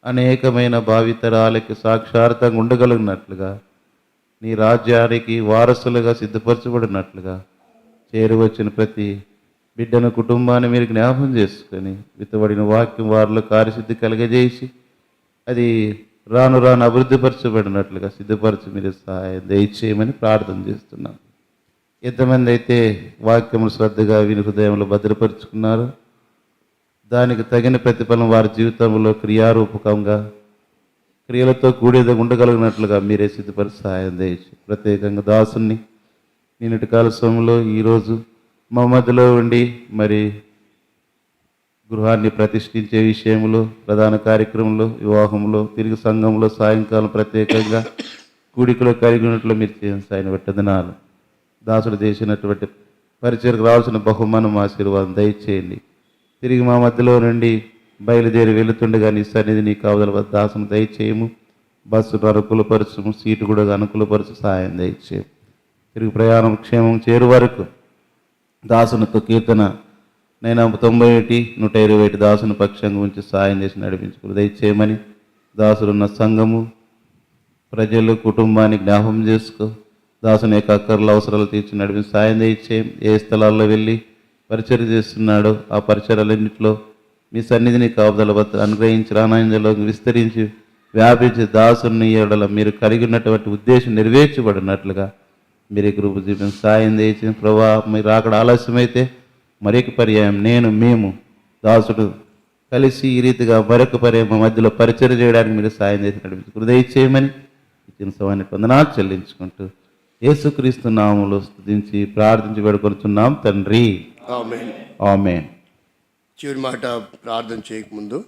[SPEAKER 2] అనేకమైన భావితరాలకి సాక్షార్థంగా ఉండగలిగినట్లుగా, నీ రాజ్యానికి వారసులుగా సిద్ధపరచబడినట్లుగా చేరువచ్చిన ప్రతి బిడ్డను, కుటుంబాన్ని మీరు జ్ఞాపకం చేసుకొని విత్తబడిన వాక్యం వారిలో కార్యసిద్ధి కలగజేసి అది రాను అభివృద్ధిపరచబడినట్లుగా సిద్ధపరచి మీరు సహాయం దయచేయమని ప్రార్థన చేస్తున్నాం. ఎంతమంది అయితే వాక్యములు శ్రద్ధగా విని హృదయంలో భద్రపరుచుకున్నారు, దానికి తగిన ప్రతిఫలం వారి జీవితంలో క్రియారూపకంగా క్రియలతో కూడేది ఉండగలిగినట్లుగా మీరే సిద్ధపరిచి సహాయం దయచేసి ప్రత్యేకంగా దాసుని నిన్నటి కాల సమయంలో ఈరోజు మా మధ్యలో ఉండి మరి గృహాన్ని ప్రతిష్ఠించే విషయంలో, ప్రధాన కార్యక్రమంలో, వివాహంలో, తిరిగి సంఘంలో సాయంకాలం ప్రత్యేకంగా కూడికలో కలిగి ఉన్నట్లు మీరు చేసిన సాయన పెట్టదనాలు. దాసుడు చేసినటువంటి పరిచయకు రావాల్సిన బహుమానం ఆశీర్వాదం దయచేయండి. తిరిగి మా మధ్యలో నుండి బయలుదేరి వెళుతుండగా నీ సన్నిధి నీ కావదల వద్ద దాసును దయచేయము. బస్సును అనుకూలపరచము, సీటు కూడా అనుకూలపరచు సాయం దయచేయము. తిరిగి ప్రయాణం క్షేమం చేరు వరకు దాసునితో కీర్తన నేను 91 120 దాసుని పక్షంగా ఉంచి సాయం చేసి నడిపించుకుని దయచేయమని దాసులున్న సంఘము ప్రజలు కుటుంబాన్ని జ్ఞాపకం చేసుకో. దాసుని యొక్క అక్కర్ల అవసరాలు తీర్చి నడిపించి సాయం దయచేయం. ఏ స్థలాల్లో వెళ్ళి పరిచర్య చేస్తున్నాడో ఆ పరిచయాలన్నింటిలో మీ సన్నిధిని కాపుదల వద్ద అనుగ్రహించి రానాయంలో విస్తరించి వ్యాపించి దాసుని ఎడల మీరు కలిగి ఉన్నటువంటి ఉద్దేశం నెరవేర్చబడినట్లుగా మీరు కృప చూపిన సాయం దయచేసి ప్రభా. మీరు అక్కడ ఆలస్యమైతే మరొక పర్యాయం మేము దాసుడు కలిసి ఈ రీతిగా మరొక పర్యాయం మా మధ్యలో పరిచయం చేయడానికి మీరు సాయం చేసి నడిపించి హృదయ చేయమని ఇచ్చిన సమయాన్ని వందనాలు చెల్లించుకుంటూ యేసుక్రీస్తు నామములో స్తుతించి ప్రార్థించి వేడుకొనుచున్నాం తండ్రి.
[SPEAKER 1] ఆమేన్.
[SPEAKER 2] ఆమేన్.
[SPEAKER 1] చివరి మాట ప్రార్థన చేయకముందు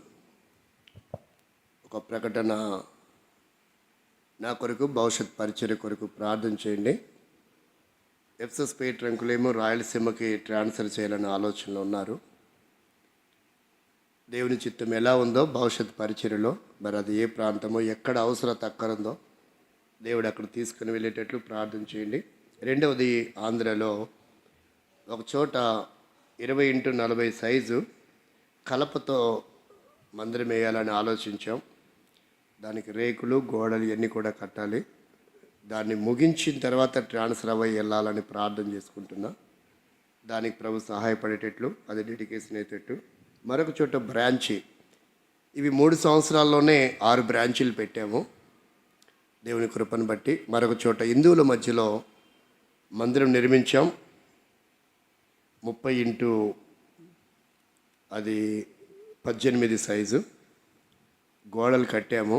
[SPEAKER 1] ఒక ప్రకటన నా కొరకు భవిష్యత్ పరిచర్య కొరకు ప్రార్థన చేయండి. ఎఫ్ఎస్ పేట్ రంకులేమో రాయలసీమకి ట్రాన్స్ఫర్ చేయాలనే ఆలోచనలో ఉన్నారు. దేవుని చిత్తం ఎలా ఉందో భవిష్యత్ పరిచర్యలో మరి అది ఏ ప్రాంతమో ఎక్కడ అవసరత అక్కరుందో దేవుడు అక్కడ తీసుకుని వెళ్ళేటట్లు ప్రార్థన చేయండి. రెండవది ఆంధ్రలో ఒక చోట 20x40 సైజు కలపతో మందిరం వేయాలని ఆలోచించాం. దానికి రేకులు గోడలు ఇవన్నీ కూడా కట్టాలి. దాన్ని ముగించిన తర్వాత ట్రాన్స్ఫర్ అవ్వి వెళ్ళాలని ప్రార్థన చేసుకుంటున్నా. దానికి ప్రభు సహాయపడేటట్లు అది డెడికేషన్ అయ్యేటట్టు. మరొక చోట బ్రాంచి, ఇవి 3 సంవత్సరాల్లోనే 6 బ్రాంచీలు పెట్టాము దేవుని కృపను బట్టి. మరొక చోట హిందువుల మధ్యలో మందిరం నిర్మించాం. 30x18 సైజు గోడలు కట్టాము.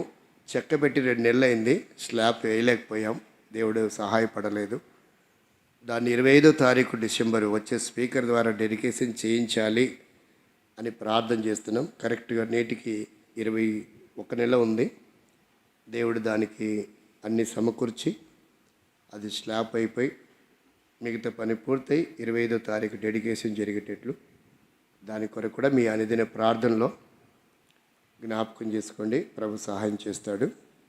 [SPEAKER 1] చెక్క పెట్టి 2 నెలలు అయింది. స్లాబ్ వేయలేకపోయాం, దేవుడు సహాయపడలేదు. దాన్ని 25వ తారీఖు డిసెంబర్ వచ్చే స్పీకర్ ద్వారా డెడికేషన్ చేయించాలి అని ప్రార్థన చేస్తున్నాం. కరెక్ట్గా నేటికి 21 నెల ఉంది. దేవుడు దానికి అన్ని సమకూర్చి అది స్లాబ్ అయిపోయి మిగతా పని పూర్తయి 25వ తారీఖు డెడికేషన్ జరిగేటట్లు దాని కొరకు కూడా మీ అనుదిన ప్రార్థనలో జ్ఞాపకం చేసుకోండి. ప్రభు సహాయం చేస్తాడు.